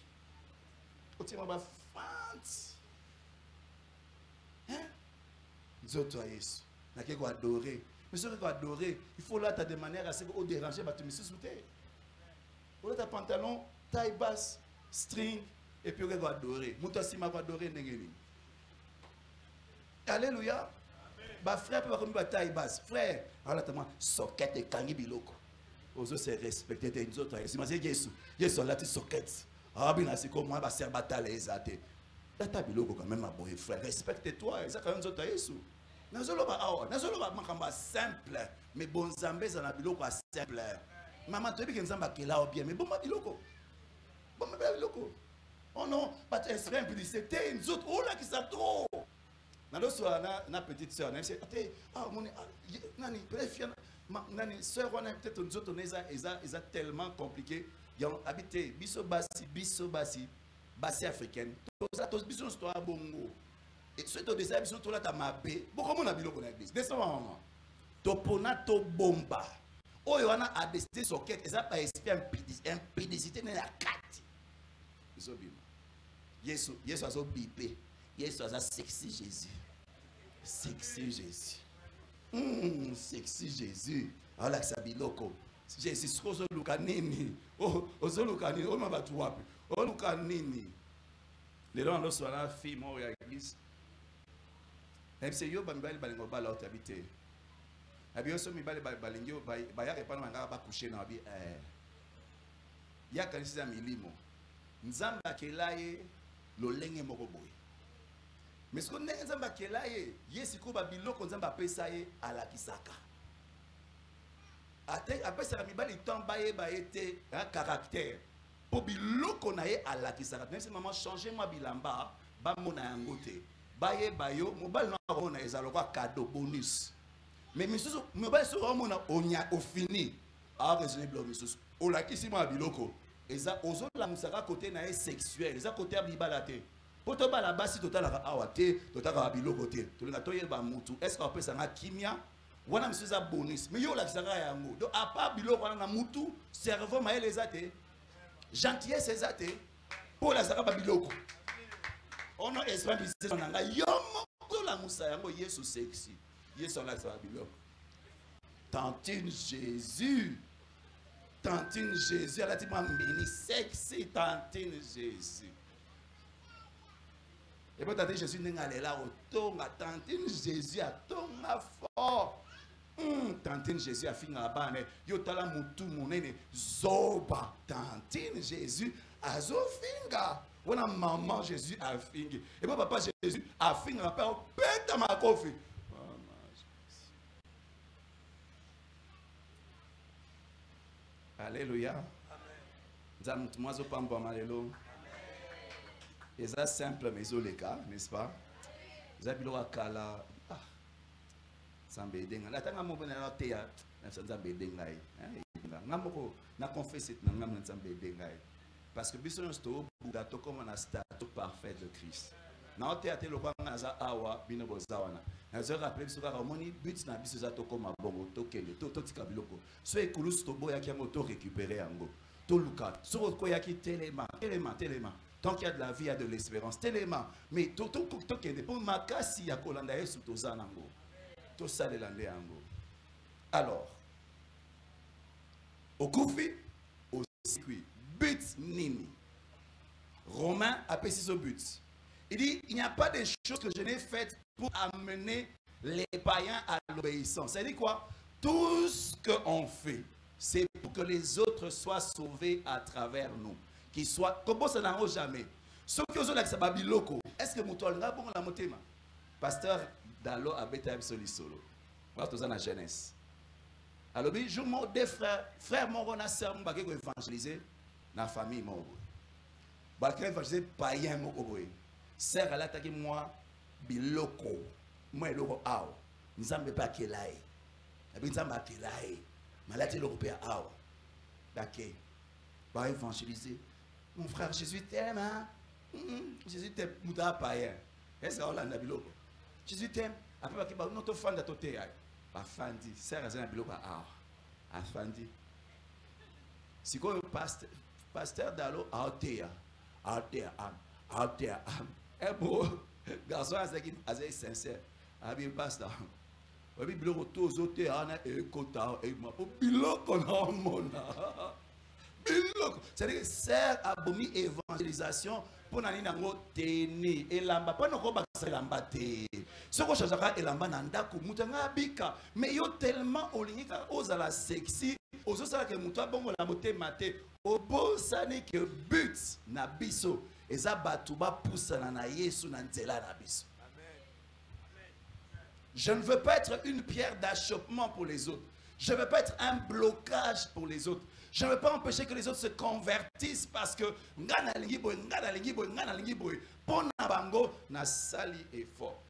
A: O ti ma fanti. Hein? Zoto à Yesu. Na qui adorer. Mais ceux qui adorer, il faut là de manière à ce que déranger, tu me sous-souter. Ou ta pantalon, taille basse, string, et puis on va adorer. Mouta si ma va adorer n'engeni. Alléluia. Bah frère peut comme taille basse. Frère, alors t'as socket et kangi biloko. Aux autres c'est respecter des autres. Si moi c'est Yesu, Yesu là tu socket. Ah bien c'est comme moi bah ser bataille les athées. Là ta biloko quand même ma boy frère, respecte-toi. Ça quand même autres Yesu. Nazoloba makamba simple, mais bon zambé za na biloko simple. Maman tu bien nzamba kela bien, mais bon ma biloko. Bon ma biloko. Oh non, pas esprit impudicité, nous autres oh là qui ça trop. Nalo so na petite sœur, na c'est ah mon nani préfère nani sœur on a peut-être nous autres ils tellement compliqué. Ils ont habité biso basi africaine. Tous biso histoire bongo. Et ce que tu as dit, tu as mabé. Beaucoup de gens ont l'église. Descends-moi. Topona to bomba. Oh, il y a à décider sur quête. Ils n'ont pas esprit impédicité dans la carte. Yesu a son bibé. Yesu a sexy Jésus. Sexy Jésus. Sexy Jésus. Alors, ça biloko. Jésus, ce que je luka nini. Oh, je luka nini. Oh, ma batu wapi. Oh, luka nini. Les gens, lorsqu'on a fille, moi, à l'église. Même si yo bambali balingo bala otabité. Abi oso mi bali balingyo ba ya repana manga ba coucher na abi ya kanisa milimo. Nzamba kelaye lolenge moko boy. Mais ce qu'on est nzamba kelaye yesiko ba biloko nzamba pesa ye ala kisaka. Ate apesa la mibali tamba ye ba ete un caractère. Po biloko na ye ala kisaka. Même si maman changer moi bilamba ba mona yangote. Baye bayo mobile na on a ezaloka cadeau bonus mais misusu mobile so on a onya au fini a raisonnable misusu o la kisi ma biloko eza ozo la musaka côté na sexuel eza côté bibalate poto bala basi total awate total biloko te to linga to yeba mutu est-ce qu'on peut ça na kimia wana misusu bonus mais yo la kisaka yango donc à part biloko na mutu cerveau ma les ate gentillesse ezate pour la saka biloko. On a esprit de Dieu nanga yomo la musa yango Yesu sexy. Yesu la sa biloko. Tantine Jésus. Tantine Jésus, elle a dit moi béni sexy tantine Jésus. Et puis tantine Jésus n'est allé là au tonga tantine Jésus a tonga fort. Tantine Jésus a fini à bane yo tala mutu monene zoba tantine Jésus a zo finga. On a maman Jésus a fini. Et puis papa Jésus a fini à faire pète ma coffee. Alléluia. Amen. Moi je pamba malelo. Et ça simple mais les cas, n'est-ce pas? Zabilo akala. Ah. Sambedenga. La tanga mo bena teya. Na sambedenga ai. Ngamoko na confesser na ngam sambedenga ai. Parce que biso sto buda to comme na statut parfait de Christ. Na théâtre lo kwa ngaza awa bino bozawana. Na zo rappeler biso ka moni but na biso za to comme bongo to kende to tika biloko. So ekulus to boya ki moto récupérer yango. To luka. So ko yaki telema. Tant qu'il y a de la vie, il y a de l'espérance. Tellement. Mais tout kende pour makasi ya kolanda yesu to zanango. To salelande yango. Alors au Koufi au circuit but nini. Romain a précisé ce but. Il dit, il n'y a pas de choses que je n'ai faites pour amener les païens à l'obéissance. C'est-à-dire quoi? Tout ce qu'on fait, c'est pour que les autres soient sauvés à travers nous. Qu'ils soient, comme ça n'en jamais. Ceux qui ont ça babiloko, est-ce que Moutoual n'a pas la motema? Pasteur Dalo a bêté absolu solo. Voilà, tout ça dans la jeunesse. Alors, je mon deux frères, mon sœur, mon baguette évangéliser. Na famille mo balka évangéliser païen mo boy sœur ala taki moi biloko moi eloko aw nzambe pa kelai na bi nzamba kelai malati eloko pe aw D'accord. Va évangéliser. Mon frère, Jésus t'aime, hein? Jésus t'aime. Mouda païen. Est-ce qu'on l'a biloko? Jésus t'aime. Après, il va dire, notre fan de ton théâtre. Afandi. Serre à un biloko. Ah. Afandi. Si quoi, pasteur d'Allo, Altea. Altea, am. Altea, am. Un beau garçon, assez sincère. Abi, pasteur. Abi, biloko, tous aux théâtres, et kota, et ma. Biloko, non, mona. C'est-à-dire que sert à bomi évangélisation pour n'aller nango teni elamba pas noko bakasa elamba te ce que chazaka elamba nanda ku mutanga bika mais yo tellement olingika ozala sexy ozosala ke mutu abongo na motema te obosani ke but na biso eza batu ba pusana na Yesu na nzela na biso. Je ne veux pas être une pierre d'achoppement pour les autres. Je ne veux pas être un blocage pour les autres. Je ne veux pas empêcher que les autres se convertissent parce que na sali effort.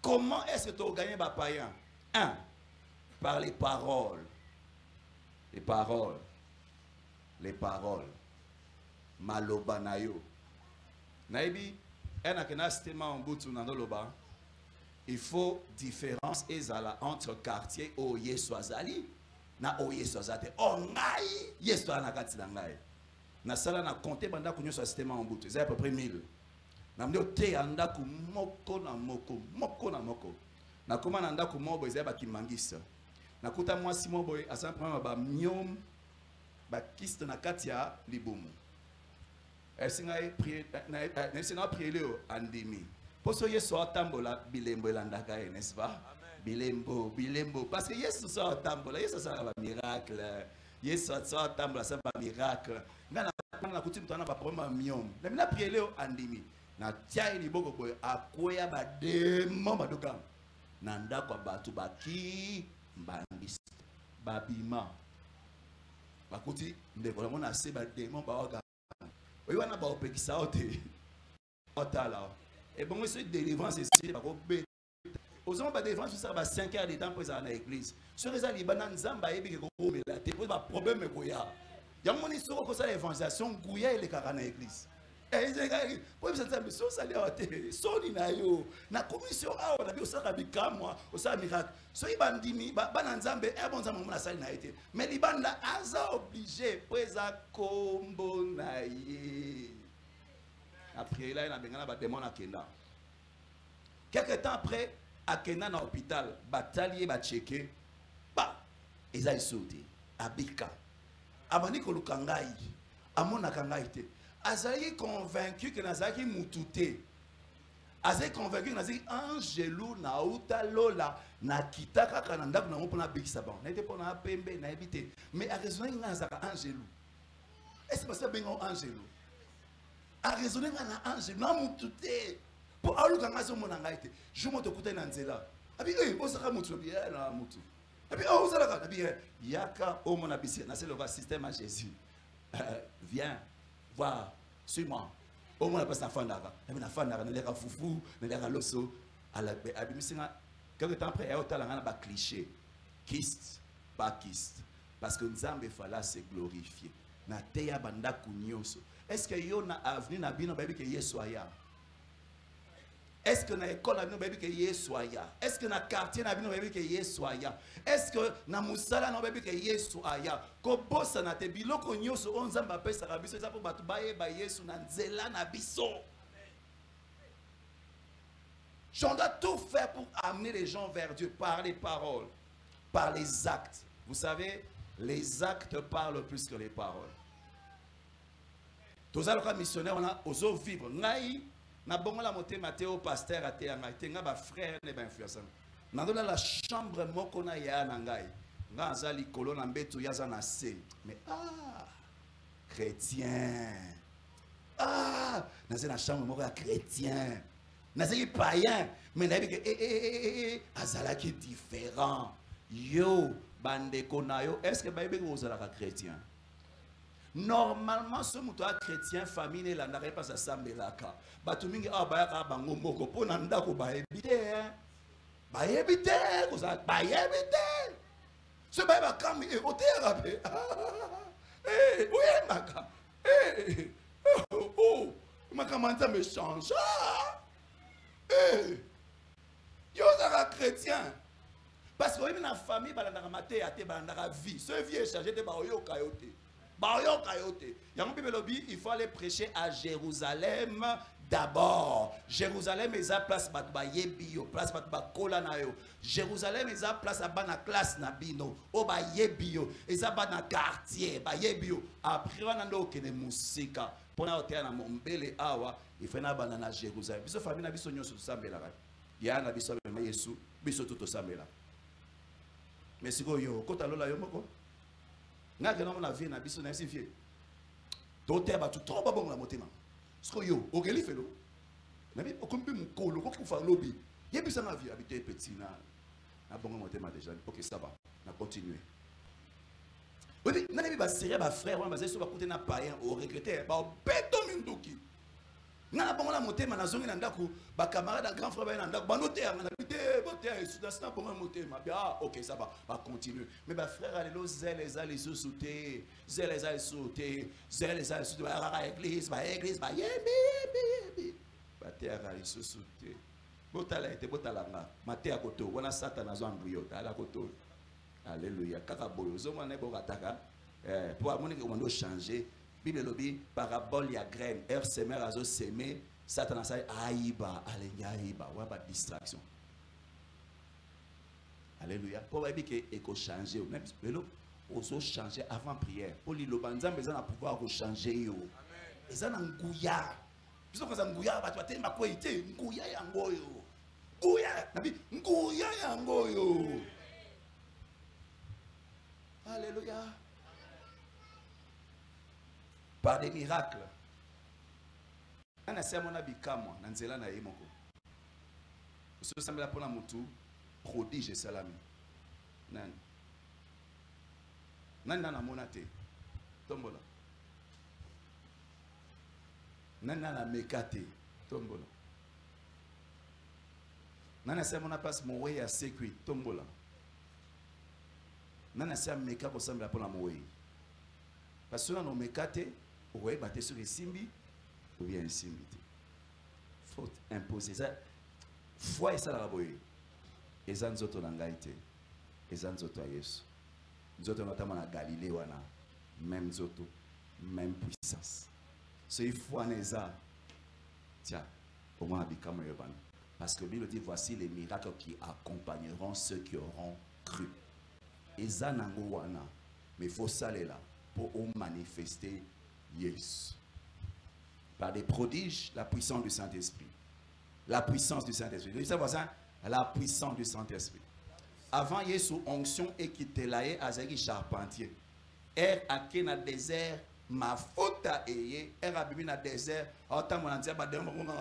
A: Comment est-ce que tu as gagné les païens? 1. Par les paroles. Les paroles. Les paroles. Maloba nayo. Naibi, il faut différence entre quartier au Yeswazali. Na oye sozate o ngai yesu ana kati na ngai na sala na compter banda kunyo so système en bout c'est à peu près 1000 na mdo te anda ku moko na moko na koma na anda ku mobo ezaba kimangisa na kuta mwasi mobo asa prendre ba myom ba kiste na kati ya libumu esinga prier na sina prier leo andimi poso yesu atambola bilembo elandaka n'est-ce pas? Bilembo, bilembo. Parce que Yesu sort tambola, Yesu sort un miracle. Yesu sort tambola, c'est un miracle. Ngana na coutume tana ba problème miom. Na mina prier andimi. Na tia ni boko boy akoya ba démon badoka. Na ndako batu baki mbangis. Babima. Bakuti ndeko la mona se ba démon ba oga. Oyi wana ba opekisa ote. Otala. Et bon c'est délivrance ici ba ko be. Aux hommes de défense, ça va 5 heures de temps pour aller à l'église. Sur les Libanais, Nzamba et Biko, mais là, tu peux pas problème mais Goya. Il y a mon histoire comme ça l'évangélisation, Goya et les carans à l'église. Et ils pour ça me sont salés à terre. Soni na yo, na commission a on a vu ça rabika moi, au ça miracle. So ils bandimi, bananzambe, un bon zaman na salle na été. Mais Liban là, aza obligé, présent combo na ye. Après là, il a bengana ba démon à Kenda. Quelque temps après. À Kena na hôpital, batalier ba checké, bah, ils a sauté, abika. Amani ko lukangai, amona kangai te. Azali convaincu que nazaki mutute. Azali convaincu que nazaki angelou na uta lola na kitaka kananda na mpona bikisa bon. Na été pona pembe na ebité. Mais a raisonner nazaka angelou. Est-ce que ça bengo angelou? A raisonner na angelou na mutute. Pour aller quand on a monté, je monte au côté d'Anzela. Abi, on s'est remonté bien là, mutu. Abi, on s'est là, abi, yaka, on mon abissé, na c'est le système à Jésus. Viens, voir, suis-moi. Au moins la personne fandara. Abi na fandara, na leka foufou, na leka loso. Abi, misinga, quelque temps après, il y a un cliché, kyste, pas kyste, parce que Nzambe fala se glorifier. Na teya banda kunyoso. Est-ce que yo na avenue na bino baby que yesoya? Est-ce que dans l'école, nous avons que Yesoya? Est-ce que dans le quartier, nous avons que Yesoya? Est-ce que dans le Moussala, nous avons que Yesoya? Quand boss na te biloko nyoso on zamba pesa rabiso ça pour batu baye ba Yesu na nzela na biso. On doit tout faire pour amener les gens vers Dieu par les paroles, par les actes. Vous savez, les actes parlent plus que les paroles. Tous les missionnaires, on a osé vivre. Na bongo la moté Matthéo pasteur até nga tenga ba frère ne ba influenceur. Na dans la chambre moko na ya na ngai. Nga azali kolo na mbetu yaza na se. Mais chrétien. Na c'est la chambre moko ya chrétien. Na c'est païen, mais na que azala qui différent. Yo bandeko na yo, est-ce que ba yebeka ozala ka chrétien? Normalement, ce mouton chrétien, famille, là, n'arrive pas à s'embelaka. Batumingi, bayaka, bango, moko, pour n'andako, bayebite, bayebite, bayebite. Ce bail va calmer, et au thérapie. Eh, oui, Maka. Eh, oh, ma commentaire me change. Eh, yo, ça chrétien. Parce que dans la famille, dans la vie, ce vie est chargé de baoyo kayote. Baoyo kayote. Il faut aller prêcher à Jérusalem d'abord. Jérusalem est la place batba yebio, place batba kola na yo. Jérusalem est la place à classe na bino, o ba yebio, et ça ba na quartier, ba yebio. Après on a ndo kene musika. Pona hotel na mombele awa, il faut na bana na Jérusalem. Biso famille na biso nyoso sambela. Ya na biso me Yesu, biso toto sambela. Mais si vous avez lola yo moko, na ke na vie na biso na si vie. Doté ba tu trop bon la motema. Sko yo, o geli felo. Na bi o kombi mu kolo ko ku fa lobby. Ye bi sa na vie habiter petit na bon motema déjà. OK, ça va. Na continuer. Oui, na bi ba série ba frère, on ba zeso ba koute na païen o regretter ba beto minduki. Na bon la motema na zongi na ndako ba camarade grand frère ba na ndako ba noter na ok, ça va, va continuer. Mais ma frère, allez, les a les sauter, les a sauter, les a sauter, l'église, l'église, yébi, terre les sauter. Botala était botalanga, ma terre koto, wana satan a zangrio, ala koto. Alléluia, kakaboyo, zoma ne borataka, pour amener qu'on doit changer. Bible lobby, parabole ya graine, F semer azo semer, satan a ça aïba, allez, aïba, ouais, pas de distraction. Alléluia. Pour dire que il faut changer. Même il faut changer avant prière. Pour lui, le banzan besoin de pouvoir changer. Ils ont un gouya. Ils ont un gouya. Ils ont un gouya. Gouya yangoyo. Alléluia. Par des miracles. On a sermon na bikamo na nzela na yemoko. Vous savez la pour la mutu. Prodige salami. Nan. Nan nana monate. Tombola. Nan nana mekate. Tombola. Nana se mona passe mon way à sécuit. Tombola. Nana se meka ko sambela pour la moye. Parce que non mekate, ouais battre sur les simbi ou bien simbi. Faut imposer ça. Foi et ça la boye. Eza nzoto na ngai te, eza nzoto ya Yesu. Nzoto notama na Galilée wana, même nzoto, même puissance. Ce foi neza, tiens, au moins abikamo yobana. Parce que Bible dit, voici les miracles qui accompagneront ceux qui auront cru. Eza nango wana, mais il faut s'aller là pour manifester Yesu. Par des prodiges, la puissance du Saint-Esprit. La puissance du Saint-Esprit. Vous savez ça? La puissance du Saint-Esprit. Avant Yesu onction et qui te laé azaki charpentier. A qui na désert ma faute à eye. A bibi na désert.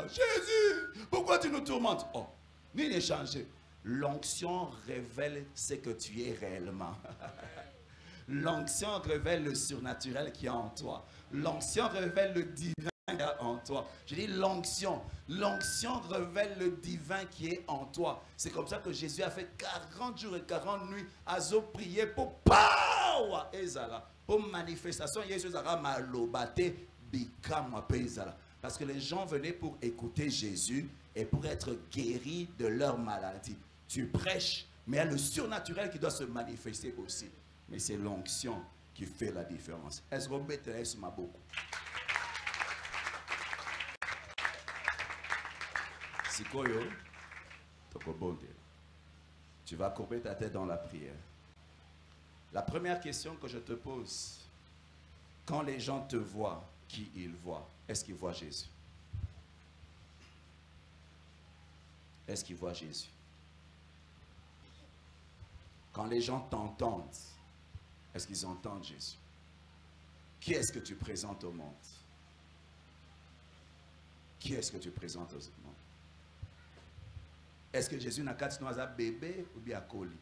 A: Jésus, pourquoi tu nous tourmentes? Oh, ni n'est changé. L'onction révèle ce que tu es réellement. L'onction révèle le surnaturel qui est en toi. L'onction révèle le divin en toi. Je dis l'onction. L'onction révèle le divin qui est en toi. C'est comme ça que Jésus a fait 40 jours et 40 nuits à prier pour power ezala. Pour manifestation, Jésus a malobate bikama ezala. Parce que les gens venaient pour écouter Jésus et pour être guéris de leur maladie. Tu prêches, mais il y a le surnaturel qui doit se manifester aussi. Mais c'est l'onction qui fait la différence. Est-ce que vous mettez sur ma beaucoup? Tu vas courber ta tête dans la prière. La première question que je te pose, quand les gens te voient, qui ils voient? Est-ce qu'ils voient Jésus? Est-ce qu'ils voient Jésus? Quand les gens t'entendent, est-ce qu'ils entendent Jésus? Qui est-ce que tu présentes au monde? Qui est-ce que tu présentes au monde? Est-ce que Jésus n'a qu'à un bébé ou bien à colis?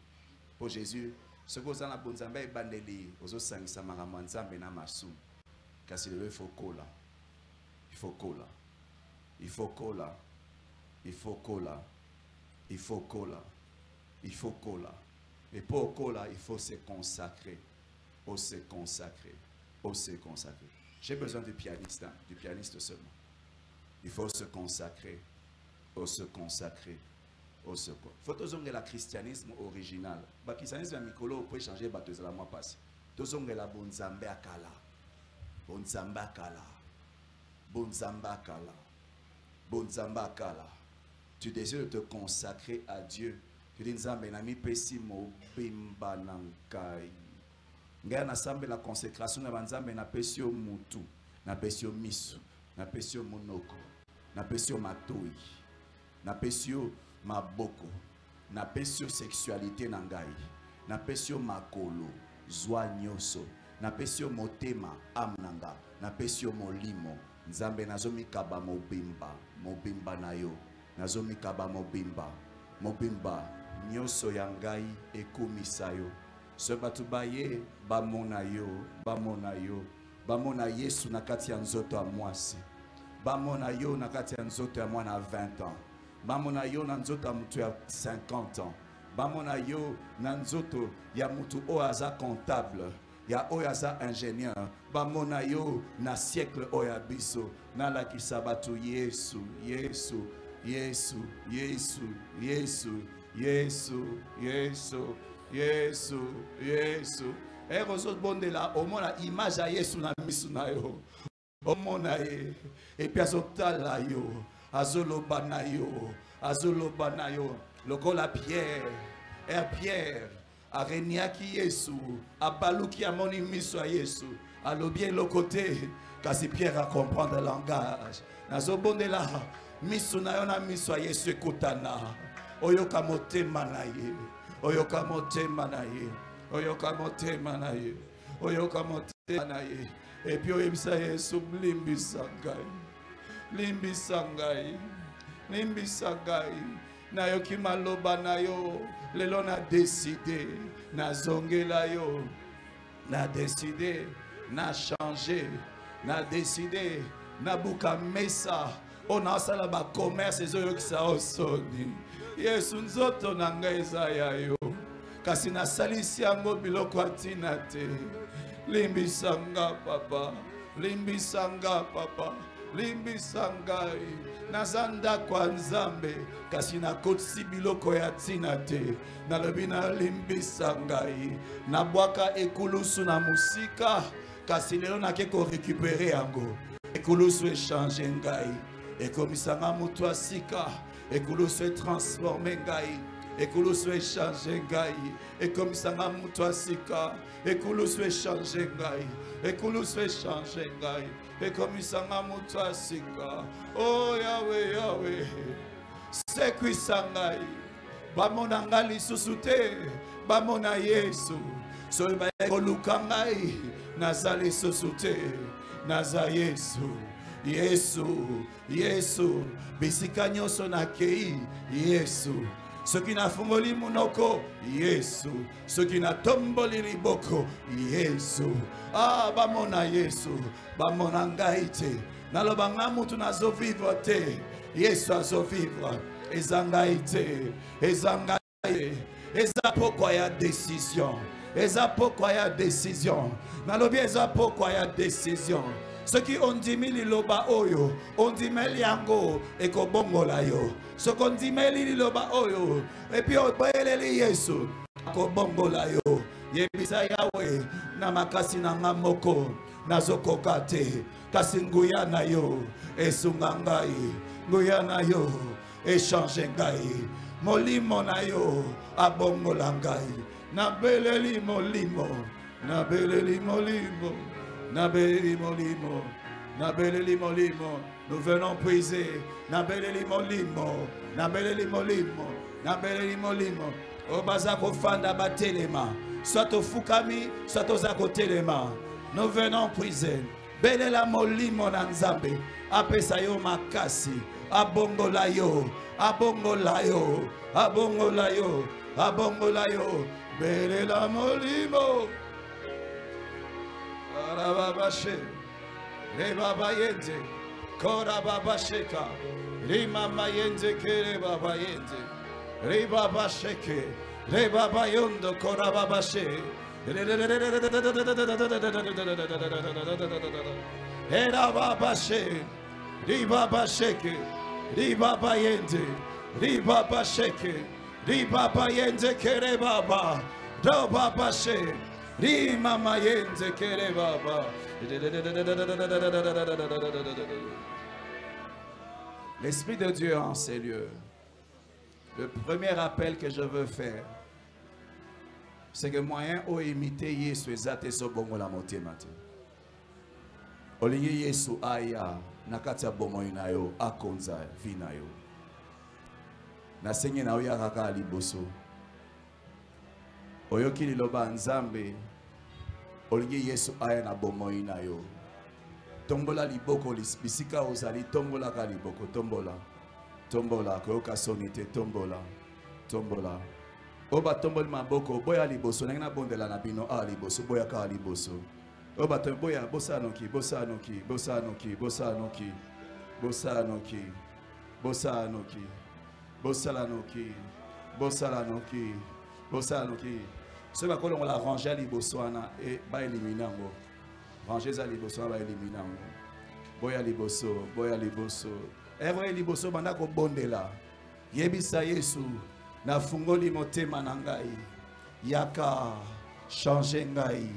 A: Pour Jésus, ce que vous avez bon zambé et bandeli, aux autres sang samara nzambe na masum. Car il faut cola. Il faut cola. Il faut cola. Il faut cola. Il faut cola. Il faut cola. Et pour là, il faut se consacrer. On se consacrer. On se consacrer. J'ai besoin du pianiste, hein, du pianiste seulement. Il faut se consacrer. On se consacrer. Il faut que le christianisme original. Le christianisme mikolo peut changer de la mois passé. Tozonge la bonzambe akala. Bonzambe akala. Bonzambe akala. Bonzambe akala. Tu désires te consacrer à Dieu. Tu dis nzambe na mi pesi mo bimba nankai. Ngaya na sambe la consécration na banzambe na pesi o mutu, na pesi o misu, na pesi o monoko, na pesi o matoi, na pesi o maboko, na pesi o sexualité na ngai, na pesi o makolo, zwa nyoso, na pesi o motema amnanga, na pesi o molimo. Nzambe nazomi kaba mobimba na yo, nazomi kaba mobimba nyoso ya ngai ekumisa yo. Ce batubaye bamona yo, bamona Yesu na kati ya nzoto ya mwasi, bamona yo na kati ya nzoto ya mwana 20 ans, bamona yo na nzoto ya mutu ya 50 ans, bamona yo na nzoto ya mutu oyo aza comptable, ya oyo aza ingénieur, bamona yo na siècle oyo biso, na lakisa batu Yesu, Yesu, Yesu, Yesu, Yesu, Yesu, Yesu, Yesu, Yesu. Et vous bonde là, au moins la image à Yesu na misu na yo. Au mona ye. Et puis azotala yo, azoloba na yo, lokola Pierre, Pierre, a reniaki Yesu, a baluki a moni misu a Yesu, a bien le côté, car si Pierre a comprendre le langage. Nazo bonde là, misu na yo na misu a Yesu kutana. Oyoka motema na ye. Oyoka motema na ye. Oyoka motema na ye. Oyoka motema na ye. Et puis oyebisa Yesu limbisa ngai. Limbisa ngai. Limbisa ngai. Na yo ki maloba na yo. Lelo na décidé. Na zongela yo. Na décidé. Na changé. Na décidé. Na buka mesa. On a sala ba commerce ezo ki sa osoni. Yesu nzoto na ngai eza ya yo. Kasi na salisi yango biloko atina te. Limbisa nga papa. Limbisa nga papa. Limbisa ngai. Nazanda kwa nzambe. Kasi na kotisi biloko ya tina te. Nalobi na limbisa ngai. Na bwaka ekulusu na musika. Kasi lelo nakeko récupérer yango. Ekulusu échange ngai. Ekomisanga mutu asika. Ekulusu transforme ngai. Ekulusu échange ngai. Ekomisanga mutu asika. Ekulusu échange ngai. Ekulusu échange ngai. Ekomisanga mutu asika. Oh Yahweh, Yahweh. Sekwisa ngai. Bamona ngai lisusu te. Bamona Yesu. Soki bakoluka ngai. Naza lisusu te. Naza Yesu. Yesu, Yesu, bisika nyonso na kei, Yesu. Soki na fungoli munoko, Yesu. Soki na tomboli liboko, Yesu. Ah, bamona Yesu, bamona ngai te. Naloba nga mutu nazo vivre te. Yesu azo vivre. Eza ngai te. Eza ngai te. Eza pokwa ya décision. Eza pokwa ya décision. Nalobi eza pokwa ya décision. Ce qui on dit liloba oyo, on dit yango eko bongola yo. Ce qu'on dit liloba oyo, et puis on bayeleli Yesu, eko bongola yo. Yebisa Yahweh, na makasi na ngamoko, nazoko kate, kasi nguya na yo, esunga ngai, nguya na yo, échange ngai, molimo na yo, abongola ngai, na beleli molimo, na beleli molimo. Nabeli molimo, nabeli molimo, nous venons puiser. Nabeli molimo, nabeli molimo, nabeli molimo. Obazako fanda batelema, soit au fukami, soit aux akotelema. Nous venons puiser. Belela molimo nanzambe, apesayo makasi, abongolayo, abongolayo, abongolayo, abongolayo. Belela molimo. Rababashe, Rebaba Yenze, Korababasheka, Rimama Yenze, Kerebaba Yenze, Rebabasheke, Re baba yondo kora baba she. Era baba she. Ri baba sheke. Ri baba yende. Ri baba sheke. Ri baba yende kere baba. Do baba she. Ri mama yende kere baba. L'Esprit de Dieu en ces lieux. Le premier appel que je veux faire, c'est que moyen au imiter Yesu ezate so bongo la motema te. Olingi Yesu aya nakati ya bomoi na yo akonza vi na yo. Na senye na oya kaka liboso. Oyoki liloba nzambe olingi Yesu aya na bomoi na yo. Tombola liboko bisika ozali tombola ka liboko tombola. Tombola koyoka sonite tombola. Tombola. Oba tomboli maboko boya liboso na bondela na bino a liboso boya ka liboso. Oba boya bosanoki bosanoki bosanoki bosanoki bosanoki bosanoki bosanoki bosanoki bosanoki. Ce va qu'on la ranger liboso na e ba éliminer ngo. Ranger za liboso ba éliminer ngo. Boya liboso boya liboso. Ewe liboso banda ko bondela. Yebisa Yesu na fungoli motema na ngai. Yaka changer ngai.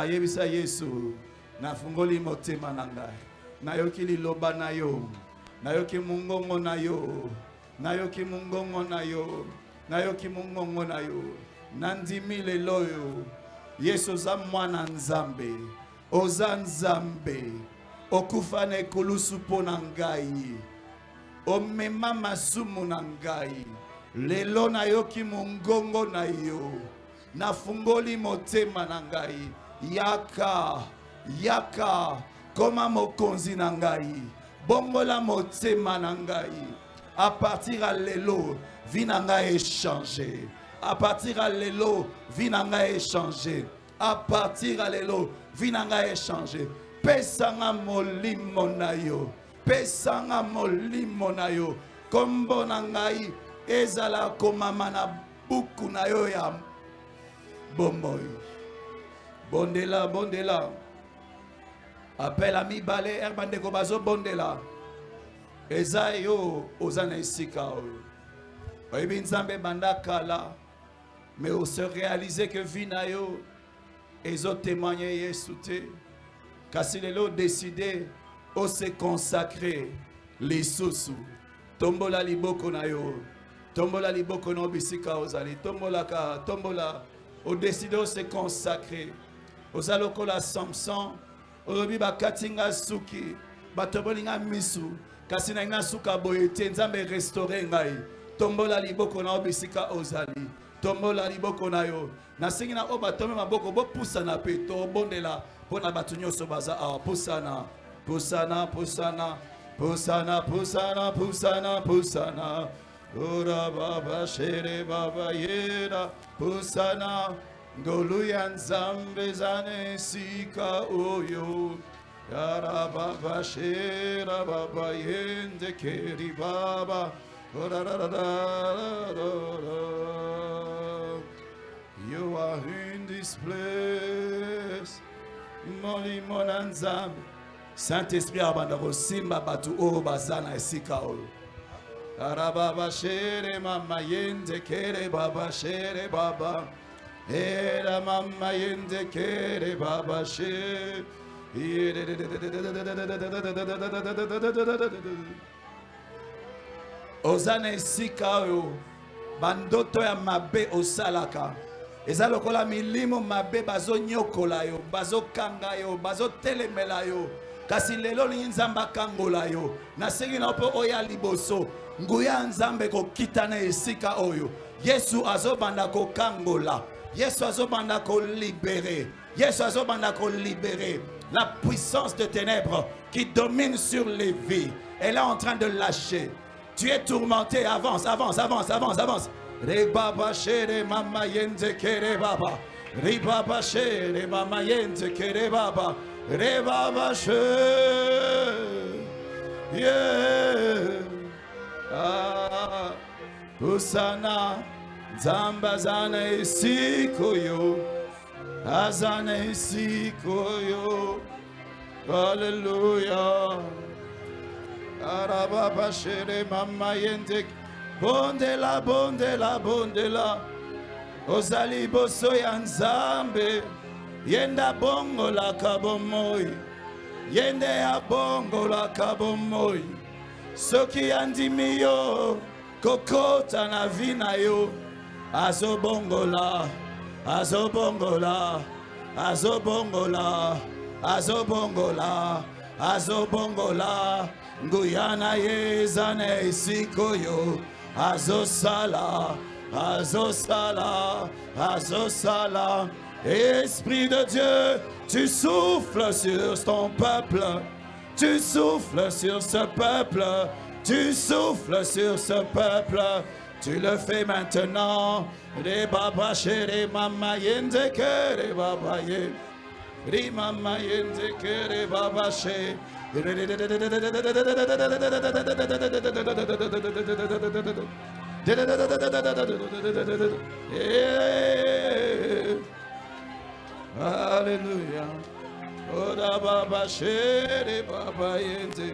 A: Yebisa Yesu na fungoli motema na ngai. Nayoki liloba na yo. Nayoki mungongo na yo. Nayoki mungongo na yo. Nayoki mungongo na yo. Nandimi lelo yo. Yesu za mwana nzambe. Oza nzambe. Okufane kulusu po na ngai. Omema masumu na ngai. Lelo na yoki mungongo na yo. Na fungoli motema na ngai. Yaka. Yaka. Koma mokonzi na ngai. Bongola motema na ngai. À partir à lelo, vie na ngai échangé. À partir à lelo, vie na ngai échangé. À partir à lelo, vie na ngai échangé. Pesanga molimo na yo. Pesanga molimo na yo. Kombo na ngai ezala komama na buku na yo ya bomboy. Bondela, bondela. Appel à mi balé erbande ko bazo bondela. Eza yo ozana esika oyo. Oyebi nzambe banda kala. Mais on se réaliser que vie na yo ezo témoigner Yesu te. Kasi lelo décidé o se consacrer les sous. Tombola liboko na yo. Tombola liboko no bisika ozali. Tombola ka tombola. O décidé o se consacrer. Ozaloko la Samson. Obi ba katinga suki. Ba tombolinga misu. Kasi na nga suka boyete nzambe restaurer ngai. Tombola liboko na bisika ozali. Tombola liboko na yo. Na singi na oba tome maboko bo pusana pe to bondela. Pona batunyo so baza a pusana. Pusana pusana. Pusana pusana pusana pusana. Ora baba shere baba yera. Pusana. Ngoluya nzambe zane sika oyo. Yara baba shera baba yende keri baba. You are in this place. Moli monanzam. Saint-Esprit abandako simba batu o bazana esika o. Yara baba shere mama yende kere baba shere baba. Era mama yende kere baba shere. Ozana esika yo bandoto ya mabe osalaka eza lokola milimo mabe bazo nyokola yo bazo kanga yo bazo telemela yo kasi lelo ni nzamba kangola yo na sengi na po oya liboso nguya nzambe ko kitana esika oyo Yesu azobanda ko kangola Yesu azobanda ko libérer Yesu azobanda ko libérer. La puissance de ténèbres qui domine sur les vies, elle est en train de lâcher. Tu es tourmenté, avance, avance, avance, avance, avance. Rebaba shere mama yende kere baba. Rebaba shere mama yende kere baba. Rebaba shere. Yeah. Ah. Hosanna. Zamba zana isikoyo. Azana isikoyo. Hallelujah. Arababa shere mama yende. Bondela, bondela, bondela. Ozali boso ya nzambe. Yenda bongo la kabomoi. Yende ya bongo la kabomoi. Soki andimi yo. Kokota na vina yo. Azo bongo la. Azo bongo la. Azo bongo la. Azo bongo la. Azo bongo la. Guyana yezane isikoyo. Azo sala. Azo sala. Azo sala. Esprit de Dieu, tu souffles sur ton peuple. Tu souffles sur ce peuple. Tu souffles sur ce peuple. Tu le fais maintenant. Les baba chéri mama yende que les baba ye. Ri mama yende que les baba chéri. Alléluia. Oda baba chéri baba yende.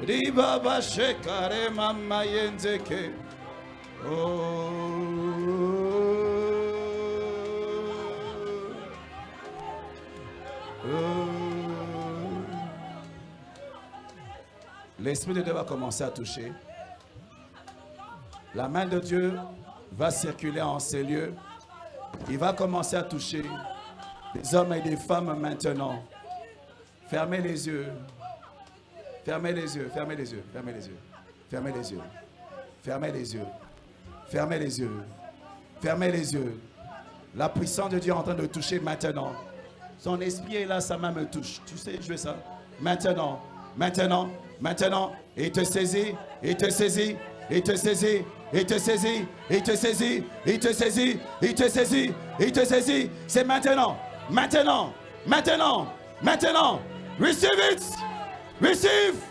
A: Ri baba shekare mama yende que. L'Esprit de Dieu va commencer à toucher. La main de Dieu va circuler en ces lieux. Il va commencer à toucher des hommes et des femmes maintenant. Fermez les yeux. Fermez les yeux, fermez les yeux, fermez les yeux. Fermez les yeux. Fermez les yeux. Fermez les yeux. Fermez les yeux. La puissance de Dieu est en train de toucher maintenant. Son esprit est là, sa main me touche. Tu sais, je veux ça. Maintenant, maintenant, maintenant. Il te saisit, il te saisit, il te saisit, il te saisit, il te saisit, il te saisit, il te saisit, il te saisit. C'est maintenant, maintenant, maintenant, maintenant. Receive it. Receive.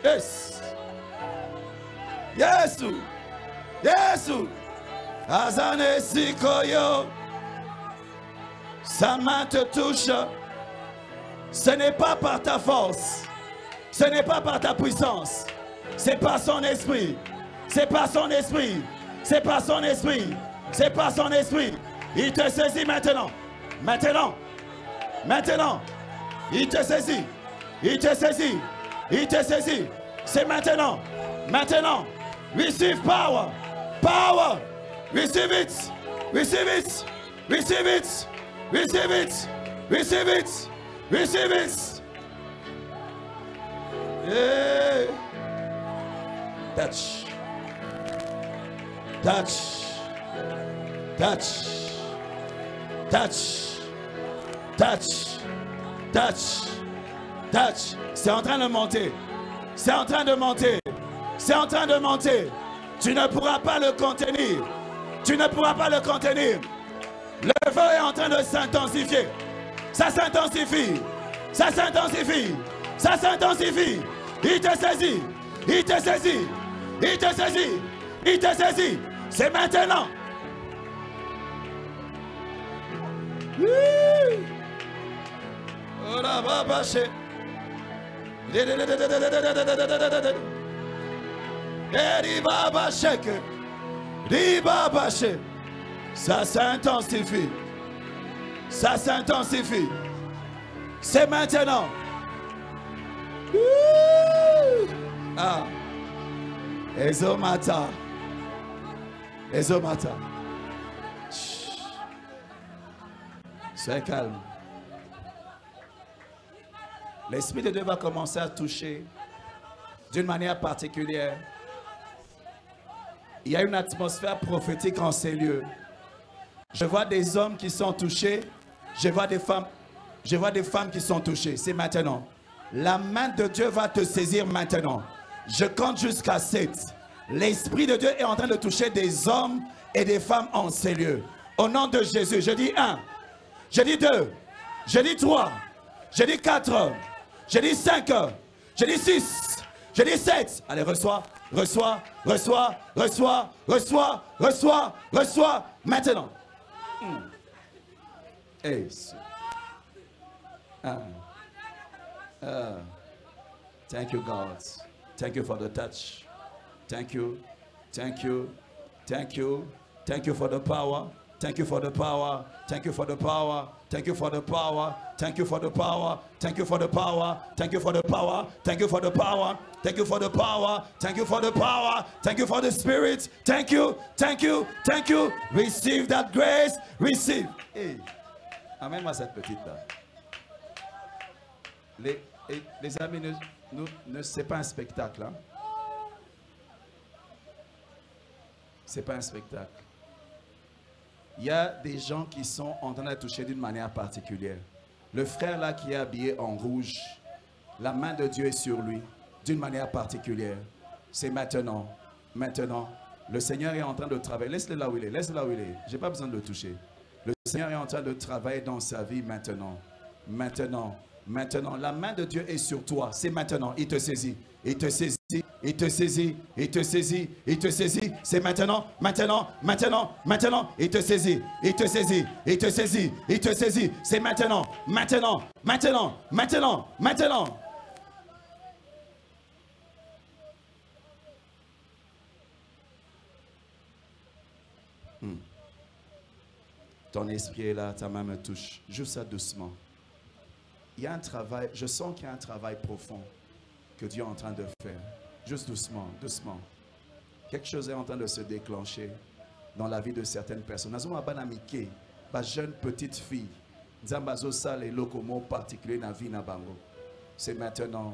A: Yes. Yesu. Yesu. Azane sikoyo. Sa main te touche. Ce n'est pas par ta force. Ce n'est pas par ta puissance. C'est par son esprit. C'est par son esprit. C'est par son esprit. C'est par son esprit. Il te saisit maintenant. Maintenant. Maintenant. Il te saisit. Il te saisit. Il te saisit. C'est maintenant. Maintenant. Receive power. Power. Receive it. Receive it. Receive it. Receive it. Receive it. Receive it. Yeah. Touch. Touch. Touch. Touch. Touch. Touch. Touch. C'est en train de monter. C'est en train de monter. C'est en train de monter. Tu ne pourras pas le contenir. Tu ne pourras pas le contenir. Le feu est en train de s'intensifier. Ça s'intensifie. Ça s'intensifie. Ça s'intensifie. Il te saisit. Il te saisit. Il te saisit. Il te saisit. C'est maintenant. Oh la babache. Ça s'intensifie. Ça s'intensifie. C'est maintenant. Ah. Ezomata. Ezomata. Sois calme. L'Esprit de Dieu va commencer à toucher d'une manière particulière. Il y a une atmosphère prophétique en ces lieux. Je vois des hommes qui sont touchés. Je vois des femmes qui sont touchées. C'est maintenant. La main de Dieu va te saisir maintenant. Je compte jusqu'à 7. L'Esprit de Dieu est en train de toucher des hommes et des femmes en ces lieux. Au nom de Jésus, je dis 1. Je dis 2. Je dis 3. Je dis 4. Je dis 5. Je dis 6. Je dis 7. Allez, reçois. reçois, reçois, reçois, reçois, reçois, reçois, maintenant. Hey. Thank you, God. Thank you for the touch. Thank you. Thank you. Thank you. Thank you for the power. Thank you for the power. Thank you for the power. Thank you for the power. Thank you for the power. Thank you for the power. Thank you for the power. Thank you for the power. Thank you for the power. Thank you for the power. Thank you for the spirit. Thank you. Thank you. Thank you. Receive that grace. Receive. Hey. Amène-moi cette petite-là. Les amis, c'est pas un spectacle. Hein? C'est pas un spectacle. Il y a des gens qui sont en train de toucher d'une manière particulière. Le frère là qui est habillé en rouge, la main de Dieu est sur lui d'une manière particulière. C'est maintenant. Maintenant. Le Seigneur est en train de travailler. Laisse-le là où il est. Laisse-le là où il est. Je n'ai pas besoin de le toucher. Le Seigneur est en train de travailler dans sa vie maintenant. Maintenant. Maintenant. La main de Dieu est sur toi. C'est maintenant. Il te saisit. Il te saisit. Il te saisit. Il te saisit. Il te saisit. C'est maintenant. Maintenant. Maintenant. Maintenant. Il te saisit. Il te saisit. Il te saisit. Il te saisit. C'est maintenant. Maintenant. Maintenant. Maintenant. Maintenant. Ton esprit est là, ta main me touche. Juste ça doucement. Il y a un travail, je sens qu'il y a un travail profond que Dieu est en train de faire. Juste doucement, doucement. Quelque chose est en train de se déclencher dans la vie de certaines personnes. Nous avons un amitié, une jeune petite fille. Nous avons ça les locomots particuliers dans la vie na bango. C'est maintenant,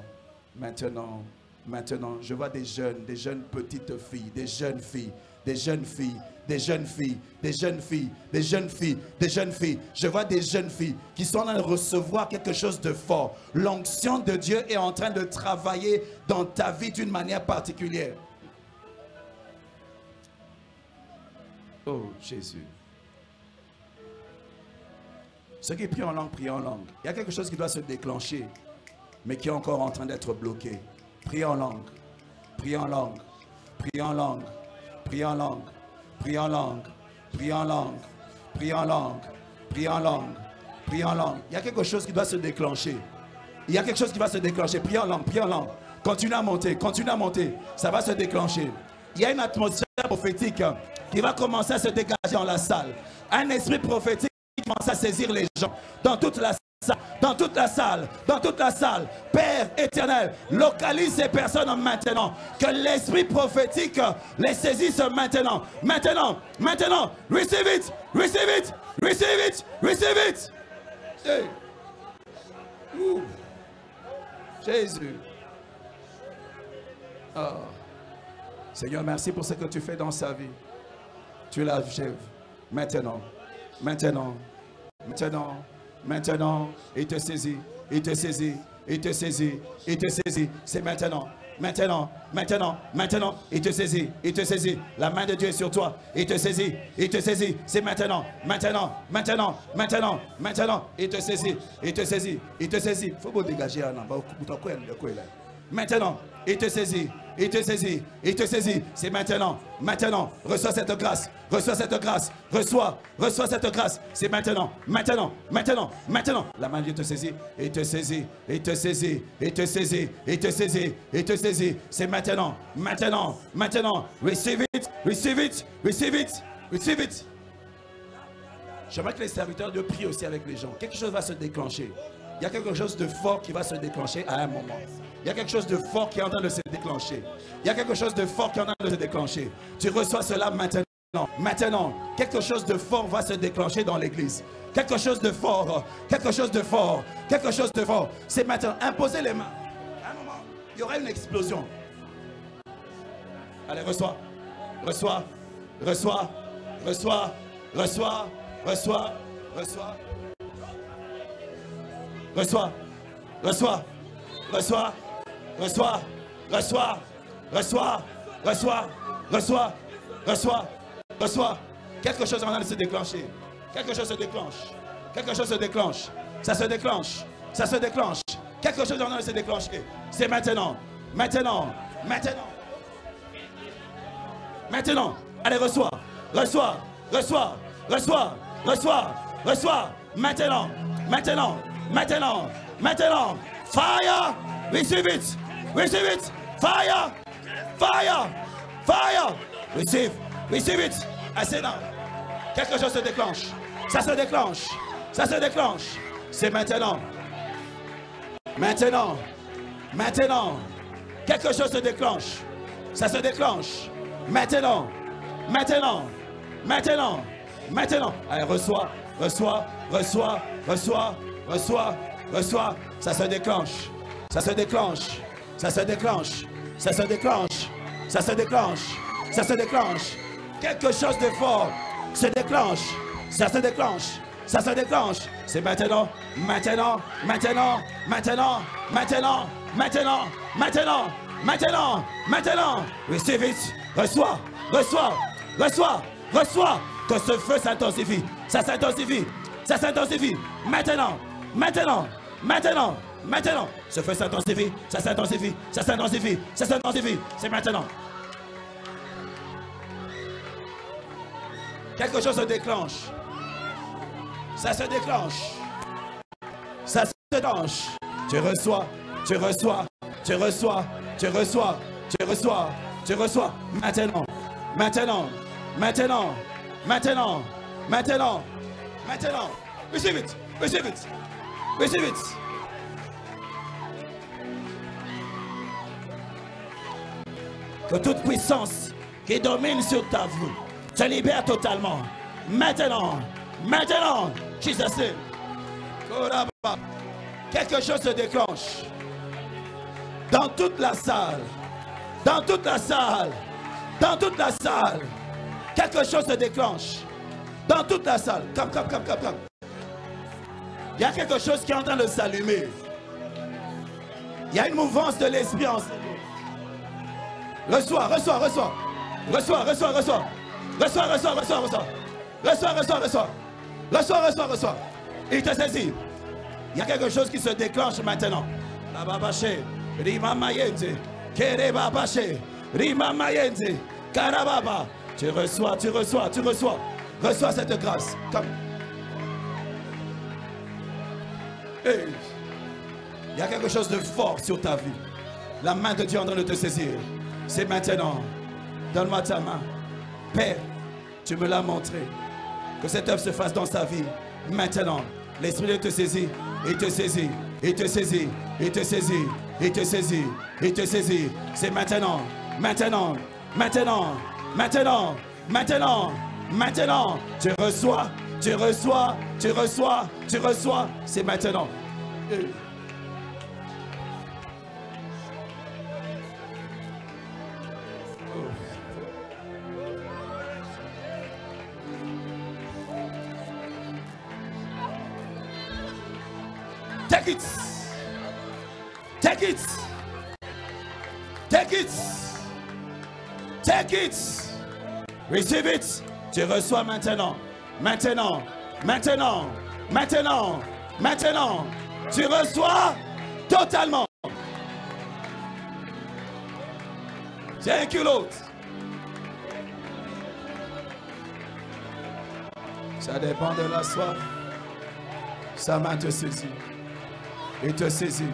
A: maintenant, maintenant. Je vois des jeunes petites filles, des jeunes filles. Des jeunes filles, des jeunes filles, des jeunes filles, des jeunes filles, des jeunes filles. Je vois des jeunes filles qui sont en train de recevoir quelque chose de fort. L'onction de Dieu est en train de travailler dans ta vie d'une manière particulière. Oh Jésus. Ceux qui prient en langue, prient en langue. Il y a quelque chose qui doit se déclencher, mais qui est encore en train d'être bloqué. Prie en langue, prie en langue, prie en langue. Prie en langue, prie en langue, prie en langue, prie en langue, prie en langue, prie en langue. Il y a quelque chose qui doit se déclencher. Il y a quelque chose qui va se déclencher. Prie en langue, prie en langue. Continue à monter, continue à monter. Ça va se déclencher. Il y a une atmosphère prophétique qui va commencer à se dégager dans la salle. Un esprit prophétique qui commence à saisir les gens dans toute la salle. Dans toute la salle, dans toute la salle. Père éternel, localise ces personnes maintenant. Que l'esprit prophétique les saisisse maintenant. Maintenant, maintenant. Receive it, receive it, receive it, receive it. Hey. Jésus. Oh. Seigneur, merci pour ce que tu fais dans sa vie. Tu l'achèves. Maintenant, maintenant, maintenant. Maintenant, il te saisit, il te saisit, il te saisit, il te saisit. C'est maintenant, maintenant, maintenant, maintenant. Il te saisit, il te saisit. La main de Dieu est sur toi. Il te saisit, il te saisit. C'est maintenant, maintenant, maintenant, maintenant, maintenant. Il te saisit, il te saisit, il te saisit. Il faut vous dégager. Maintenant, il te saisit, il te saisit, il te saisit. C'est maintenant, maintenant. Reçois cette grâce, reçois cette grâce, reçois cette grâce. C'est maintenant, maintenant, maintenant, maintenant. La main de Dieu te saisit, il te saisit, il te saisit, il te saisit, il te saisit, il te saisit. C'est maintenant, maintenant, maintenant. Receive it, receive it, receive it, receive it. J'aimerais que les serviteurs de prient aussi avec les gens. Quelque chose va se déclencher. Il y a quelque chose de fort qui va se déclencher à un moment. Il y a quelque chose de fort qui est en train de se déclencher. Il y a quelque chose de fort qui est en train de se déclencher. Tu reçois cela maintenant. Maintenant, quelque chose de fort va se déclencher dans l'église. Quelque chose de fort, quelque chose de fort, quelque chose de fort. C'est maintenant. Imposez les mains. À un moment, il y aura une explosion. Allez, reçois, reçois, reçois, reçois, reçois, reçois, reçois. Reçois, reçois, reçois, reçois, reçois, reçois, reçois, reçois, reçois, reçois. Quelque chose est en train de se déclencher. Quelque chose se déclenche. Quelque chose se déclenche. Ça se déclenche. Ça se déclenche. Quelque chose est en train de se déclencher. C'est maintenant. Maintenant. Maintenant.
B: Maintenant. Allez, reçois. Reçois. Reçois. Reçois. Reçois. Reçois. Maintenant. Maintenant. Maintenant. Maintenant. Fire. Receive it. Receive it. Fire. Fire. Fire. Receive. Receive it. Assez là. Quelque chose se déclenche. Ça se déclenche. Ça se déclenche. C'est maintenant. Maintenant. Maintenant. Quelque chose se déclenche. Ça se déclenche. Maintenant. Maintenant. Maintenant. Maintenant. Allez, reçois. Reçois. Reçois. Reçois. Reçois. Reçois. Ça se déclenche. Ça se déclenche. Ça se déclenche. Ça se déclenche. Ça se déclenche. Ça se déclenche. Quelque chose de fort se déclenche. Ça se déclenche. Ça se déclenche. C'est maintenant. Maintenant. Maintenant. Maintenant. Maintenant. Maintenant. Maintenant. Maintenant. Maintenant. Receive it. Reçois. Reçois. Reçois. Reçois. Que ce feu s'intensifie. Ça s'intensifie. Ça s'intensifie. Maintenant. Maintenant. Maintenant. Maintenant. Ce feu s'intensifie. Ça s'intensifie. Ça s'intensifie. Ça s'intensifie. C'est maintenant. Quelque chose se déclenche. Ça se déclenche. Ça se déclenche. Tu reçois. Tu reçois. Tu reçois. Tu reçois. Tu reçois. Tu reçois. Maintenant. Maintenant. Maintenant. Maintenant. Maintenant. Maintenant. Receive it. Receive it. Receive it. Que toute puissance qui domine sur ta vie se libère totalement. Maintenant. Maintenant. Jesus name. Quelque chose se déclenche. Dans toute la salle. Dans toute la salle. Dans toute la salle. Quelque chose se déclenche. Dans toute la salle. Come. Il y a quelque chose qui est en train de s'allumer. Il y a une mouvance de l'esprit en reçois, reçois, reçois. Reçois, reçois, reçois. Reçois, reçois, reçois, reçois. Reçois, reçois, reçois. Reçois, reçois, reçois. Il te saisit. Il y a quelque chose qui se déclenche maintenant. La babaché, Rima Mayende, Kereba Baché, Rima Mayende, Karababa. Tu reçois, tu reçois, tu reçois. Reçois cette grâce. Comme. Hey. Il y a quelque chose de fort sur ta vie. La main de Dieu est en train de te saisir. C'est maintenant. Donne-moi ta main. Père, tu me l'as montré. Que cette œuvre se fasse dans sa vie. Maintenant. L'Esprit de Dieu te saisit. Il te saisit. Il te saisit. Il te saisit. Il te saisit. Il te saisit. C'est maintenant. Maintenant. Maintenant. Maintenant. Maintenant. Maintenant. Tu reçois. Tu reçois. Tu reçois. Tu reçois. C'est maintenant. Take it. Take it. Take it. Take it. Receive it. Tu reçois maintenant. Maintenant. Maintenant. Maintenant. Maintenant. Tu reçois totalement. Thank you, Lord. Ça dépend de la soif. Sa main te saisit. Il te saisit.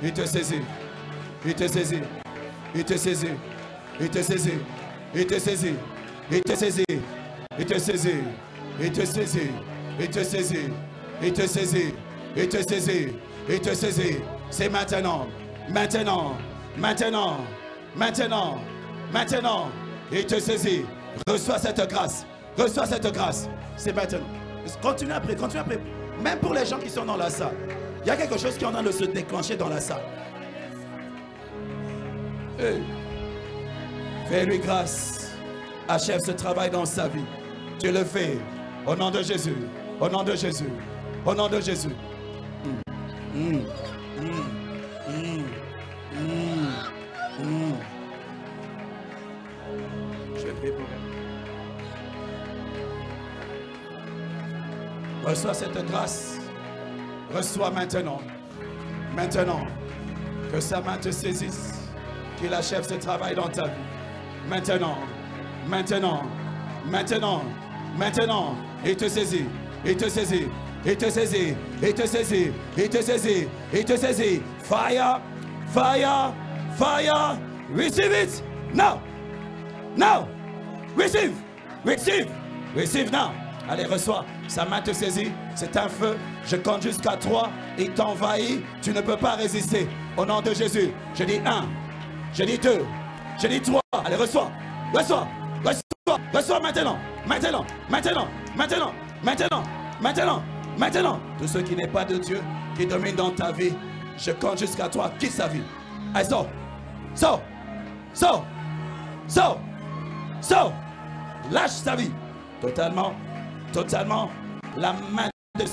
B: Il te saisit. Il te saisit. Il te saisit. Il te saisit. Il te saisit. Il te saisit. Il te saisit. Il te saisit. Il te saisit. Il te saisit. Il te saisit. Il te saisit. C'est maintenant. Maintenant. Maintenant. Maintenant. Maintenant. Il te saisit. Reçois cette grâce. Reçois cette grâce. C'est maintenant. Continue après. Continue après. Même pour les gens qui sont dans la salle. Il y a quelque chose qui est en train de se déclencher dans la salle. Hey. Fais-lui grâce. Achève ce travail dans sa vie. Tu le fais. Au nom de Jésus. Au nom de Jésus. Au nom de Jésus. Je vais prier pour elle. Reçois cette grâce. Reçois maintenant. Maintenant. Que sa main te saisisse. Qu'il achève ce travail dans ta vie. Maintenant. Maintenant, maintenant, maintenant, il te saisit, il te saisit, il te saisit, il te saisit, il te saisit, il te saisit. Fire, fire, fire, receive it now, now, receive, receive, receive now. Allez, reçois, sa main te saisit, c'est un feu, je compte jusqu'à 3, il t'envahit, tu ne peux pas résister. Au nom de Jésus, je dis 1, je dis 2, je dis 3, allez, reçois, reçois, reçois, reçois maintenant, maintenant, maintenant, maintenant, maintenant, maintenant, maintenant. Tout ce qui n'est pas de Dieu, qui domine dans ta vie, je compte jusqu'à 3, quitte sa vie. Allez, sors, sors, sors, sors, sors, lâche sa vie, totalement. Totalement, la main de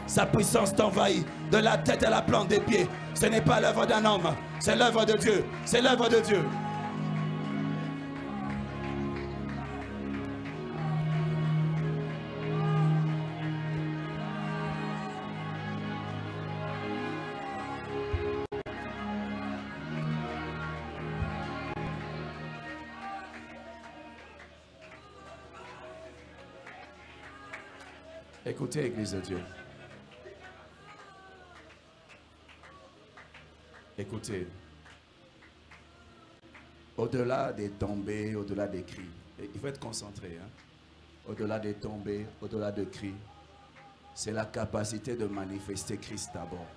B: sa puissance t'envahit de la tête à la plante des pieds. Ce n'est pas l'œuvre d'un homme, c'est l'œuvre de Dieu. C'est l'œuvre de Dieu. Écoutez, Église de Dieu. Écoutez. Au-delà des tombées, au-delà des cris, il faut être concentré. Hein? Au-delà des tombées, au-delà des cris, c'est la capacité de manifester Christ d'abord.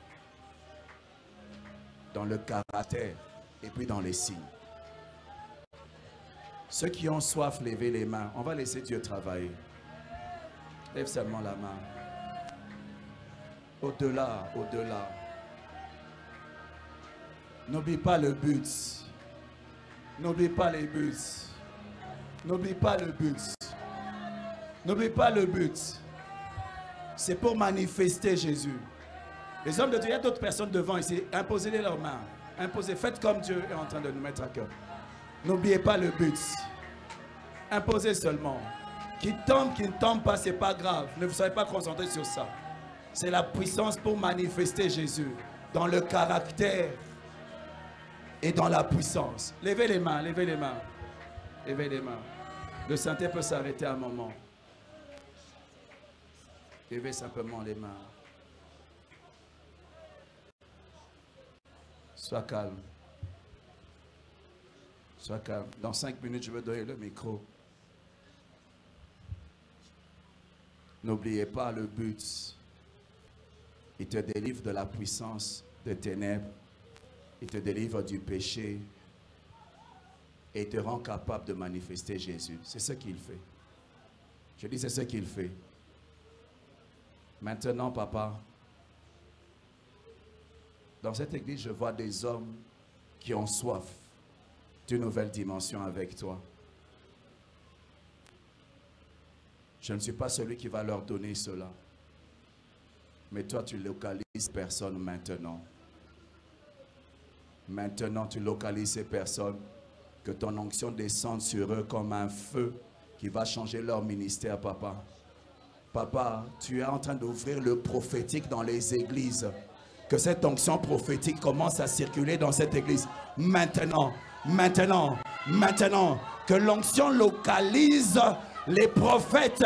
B: Dans le caractère et puis dans les signes. Ceux qui ont soif, levez les mains. On va laisser Dieu travailler. Lève seulement la main. Au-delà, au-delà. N'oublie pas le but. N'oublie pas les buts. N'oublie pas le but. N'oublie pas le but. C'est pour manifester Jésus. Les hommes de Dieu, il y a d'autres personnes devant ici. Imposez-les leurs mains. Imposez, faites comme Dieu est en train de nous mettre à cœur. N'oubliez pas le but. Imposez seulement. Qui ne tombe pas, ce n'est pas grave. Ne vous soyez pas concentrés sur ça. C'est la puissance pour manifester Jésus dans le caractère et dans la puissance. Levez les mains, levez les mains. Levez les mains. Le synthé peut s'arrêter un moment. Levez simplement les mains. Sois calme. Sois calme. Dans 5 minutes, je vais donner le micro. N'oubliez pas le but. Il te délivre de la puissance des ténèbres. Il te délivre du péché. Et il te rend capable de manifester Jésus. C'est ce qu'il fait. Je dis, c'est ce qu'il fait. Maintenant, papa, dans cette église, je vois des hommes qui ont soif d'une nouvelle dimension avec toi. Je ne suis pas celui qui va leur donner cela. Mais toi, tu localises personne maintenant. Maintenant, tu localises ces personnes. Que ton onction descende sur eux comme un feu qui va changer leur ministère, papa. Papa, tu es en train d'ouvrir le prophétique dans les églises. Que cette onction prophétique commence à circuler dans cette église. Maintenant, maintenant, maintenant. Que l'onction localise les prophètes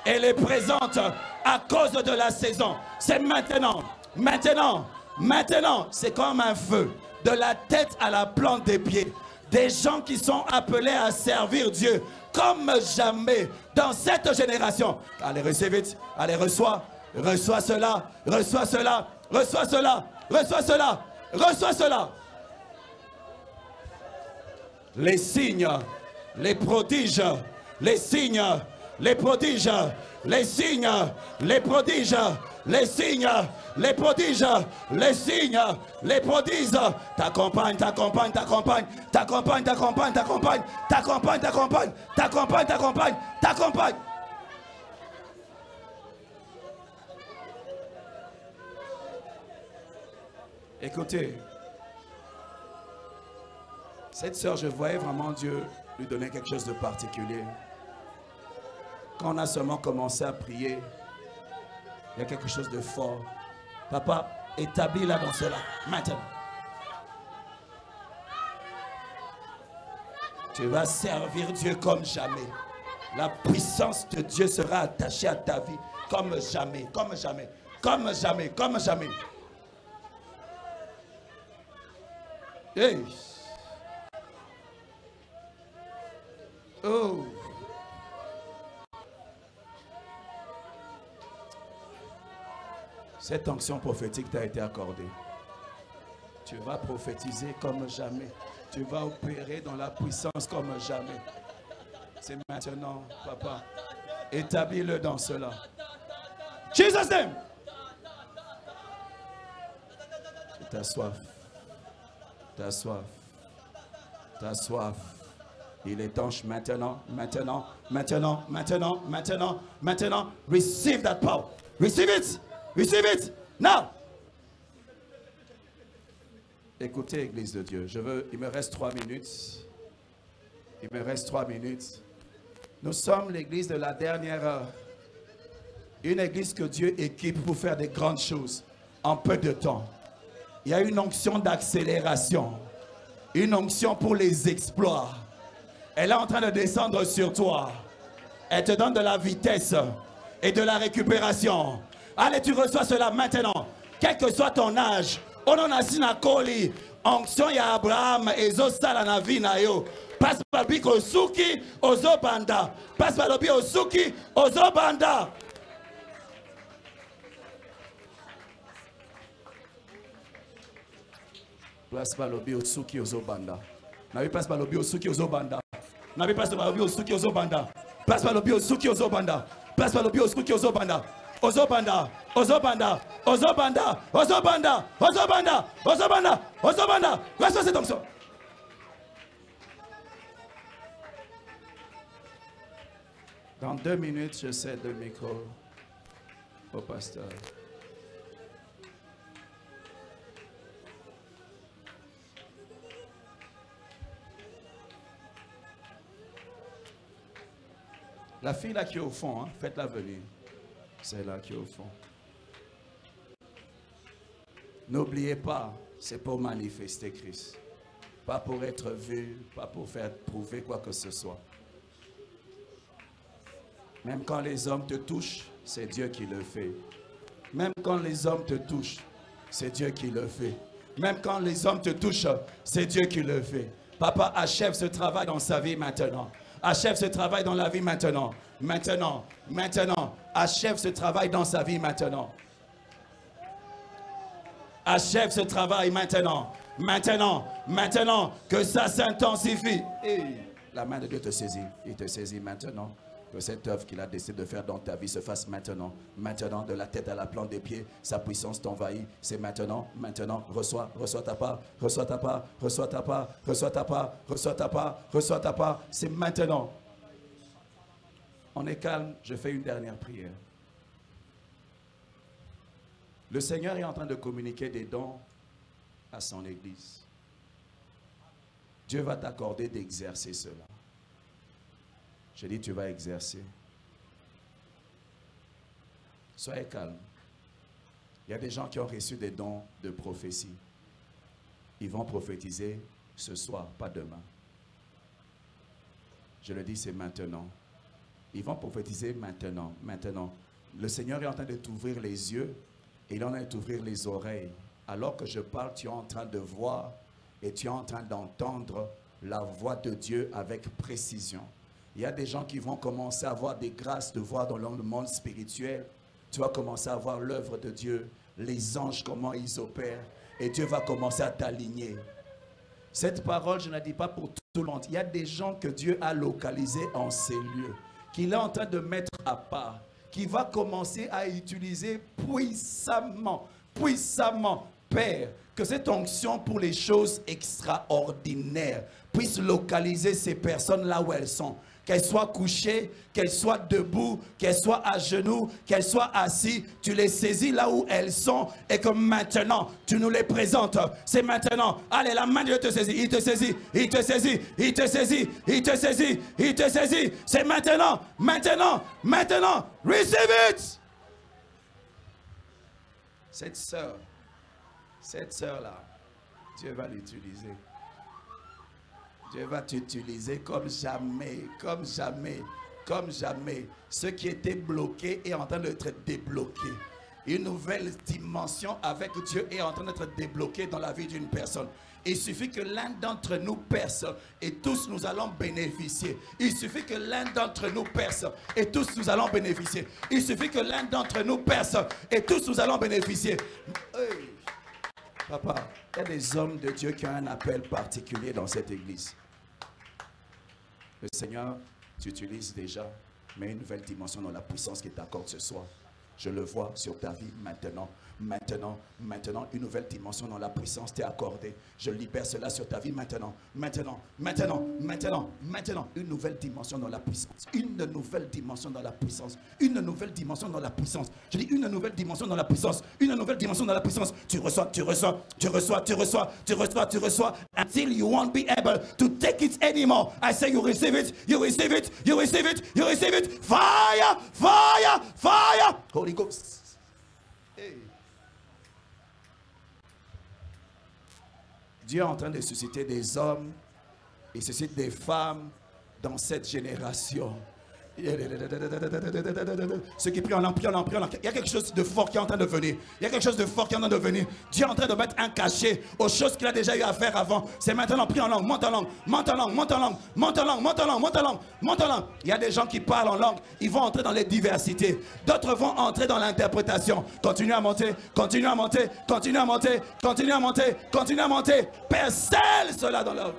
B: et les présente à cause de la saison. C'est maintenant, maintenant, maintenant. C'est comme un feu. De la tête à la plante des pieds. Des gens qui sont appelés à servir Dieu comme jamais dans cette génération. Allez, recevez vite. Allez, reçois. Reçois cela. Reçois cela. Reçois cela. Reçois cela. Reçois cela. Les signes, les prodiges, les signes, les prodiges, les signes, les prodiges, les signes, les prodiges, les signes, les prodiges, t'accompagne, t'accompagne, t'accompagne, t'accompagne, t'accompagne, t'accompagne, t'accompagne, t'accompagne, t'accompagne, t'accompagne, t'accompagne. Écoutez, cette sœur, je voyais vraiment Dieu lui donner quelque chose de particulier. Quand on a seulement commencé à prier, il y a quelque chose de fort. Papa, établis-la dans cela, maintenant. Tu vas servir Dieu comme jamais. La puissance de Dieu sera attachée à ta vie comme jamais, comme jamais, comme jamais, comme jamais. Hey. Oh. Cette onction prophétique t'a été accordée. Tu vas prophétiser comme jamais. Tu vas opérer dans la puissance comme jamais. C'est maintenant, papa. Établis-le dans cela. Jesus name. Tu as soif. Tu as soif. Tu as soif. Il est temps maintenant, maintenant, maintenant, maintenant, maintenant, maintenant. Receive that power. Receive it. Receive it. Now. Écoutez, Église de Dieu, il me reste 3 minutes. Il me reste 3 minutes. Nous sommes l'église de la dernière heure. Une église que Dieu équipe pour faire des grandes choses en peu de temps. Il y a une onction d'accélération. Une onction pour les exploits. Elle est en train de descendre sur toi. Elle te donne de la vitesse et de la récupération. Allez, tu reçois cela maintenant. Quel que soit ton âge. On a sina koli. Onction ya Abraham ezo sala na vie na yo. Passe par le Osuki ozo banda. Passe par le Osuki ozo banda. Passe par le Osuki ozo banda. Nabi passe par le Osuki ozo banda. Nabi passe par le Osuki ozo banda. Passe par le Osuki ozo banda. Passe par le Osuki ozo banda. Ozobanda, Ozobanda, Ozobanda, Ozobanda, Ozobanda, Ozobanda, Ozobanda. Reçois cette onction. Dans 2 minutes, je cède le micro au pasteur. La fille là qui est au fond, hein, faites-la venir. C'est là qui est au fond. N'oubliez pas, c'est pour manifester Christ. Pas pour être vu, pas pour faire prouver quoi que ce soit. Même quand les hommes te touchent, c'est Dieu qui le fait. Même quand les hommes te touchent, c'est Dieu qui le fait. Même quand les hommes te touchent, c'est Dieu qui le fait. Papa, achève ce travail dans sa vie maintenant. Achève ce travail dans la vie maintenant. Maintenant, maintenant. Achève ce travail dans sa vie maintenant. Achève ce travail maintenant. Maintenant, maintenant, que ça s'intensifie. La main de Dieu te saisit. Il te saisit maintenant. Que cette œuvre qu'il a décidé de faire dans ta vie se fasse maintenant. Maintenant, de la tête à la plante des pieds, sa puissance t'envahit. C'est maintenant, maintenant. Reçois, reçois ta part, reçois ta part, reçois ta part, reçois ta part, reçois ta part, reçois ta part. C'est maintenant. On est calme, je fais une dernière prière. Le Seigneur est en train de communiquer des dons à son Église. Dieu va t'accorder d'exercer cela. Je dis, tu vas exercer. Soyez calme. Il y a des gens qui ont reçu des dons de prophétie. Ils vont prophétiser ce soir, pas demain. Je le dis, c'est maintenant. Ils vont prophétiser maintenant, maintenant. Le Seigneur est en train de t'ouvrir les yeux et il est en train de t'ouvrir les oreilles. Alors que je parle, tu es en train de voir et tu es en train d'entendre la voix de Dieu avec précision. Il y a des gens qui vont commencer à avoir des grâces de voir dans le monde spirituel. Tu vas commencer à voir l'œuvre de Dieu, les anges, comment ils opèrent. Et Dieu va commencer à t'aligner. Cette parole, je ne la dis pas pour tout le monde. Il y a des gens que Dieu a localisés en ces lieux, qu'il est en train de mettre à part, qui va commencer à utiliser puissamment, puissamment. Père, que cette onction pour les choses extraordinaires puisse localiser ces personnes là où elles sont. Qu'elles soient couchées, qu'elles soient debout, qu'elles soient à genoux, qu'elles soient assises. Tu les saisis là où elles sont et que maintenant, tu nous les présentes. C'est maintenant. Allez, la main de Dieu te saisit. Il te saisit, il te saisit, il te saisit, il te saisit, il te saisit. C'est maintenant, maintenant, maintenant. Receive it. Cette sœur-là, Dieu va l'utiliser. Dieu va t'utiliser comme jamais, comme jamais, comme jamais. Ce qui était bloqué est en train d'être débloqué. Une nouvelle dimension avec Dieu est en train d'être débloquée dans la vie d'une personne. Il suffit que l'un d'entre nous perce et tous nous allons bénéficier. Il suffit que l'un d'entre nous perce et tous nous allons bénéficier. Il suffit que l'un d'entre nous perce et tous nous allons bénéficier. Hey. Papa, il y a des hommes de Dieu qui ont un appel particulier dans cette église. Le Seigneur t'utilise déjà, mais une nouvelle dimension dans la puissance qu'il t'accorde ce soir. Je le vois sur ta vie maintenant. Maintenant, une nouvelle dimension dans la puissance t'est accordée. Je libère cela sur ta vie maintenant. Maintenant. Une nouvelle dimension dans la puissance. Une nouvelle dimension dans la puissance. Une nouvelle dimension dans la puissance. Je dis une nouvelle dimension dans la puissance. Une nouvelle dimension dans la puissance. Tu reçois. Until you won't be able to take it anymore. I say you receive it. Fire. Holy Ghost. Hey. Dieu est en train de susciter des hommes, il suscite des femmes dans cette génération. Ceux qui prient en langue, Il y a quelque chose de fort qui est en train de venir. Dieu est en train de mettre un cachet aux choses qu'il a déjà eu à faire avant. C'est maintenant, prie en langue, monte en langue. Il y a des gens qui parlent en langue, ils vont entrer dans les diversités. D'autres vont entrer dans l'interprétation. Continue à monter. Percelle cela dans leur vie.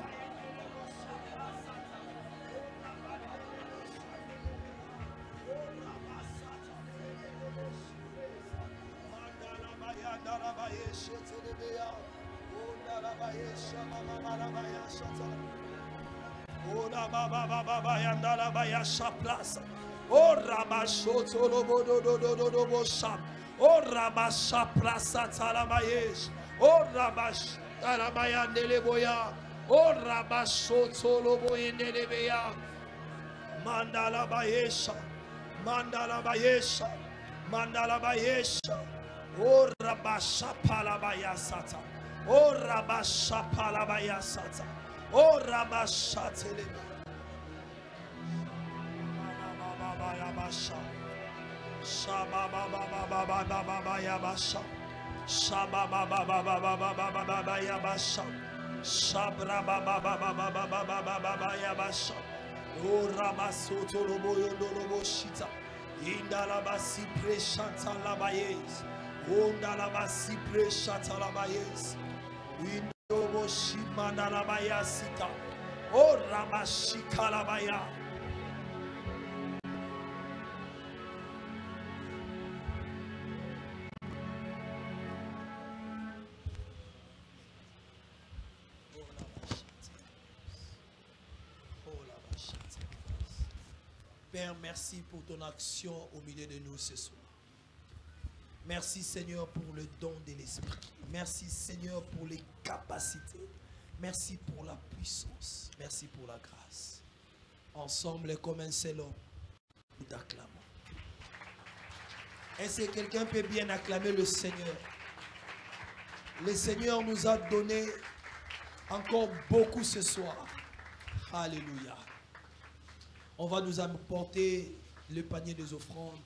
C: Père, merci pour ton action au milieu de nous ce soir. Merci Seigneur pour le don de l'Esprit. Merci Seigneur pour les capacités. Merci pour la puissance. Merci pour la grâce. Ensemble comme un seul homme, nous t'acclamons. Est-ce que quelqu'un peut bien acclamer le Seigneur? Le Seigneur nous a donné encore beaucoup ce soir. Alléluia. On va nous apporter le panier des offrandes.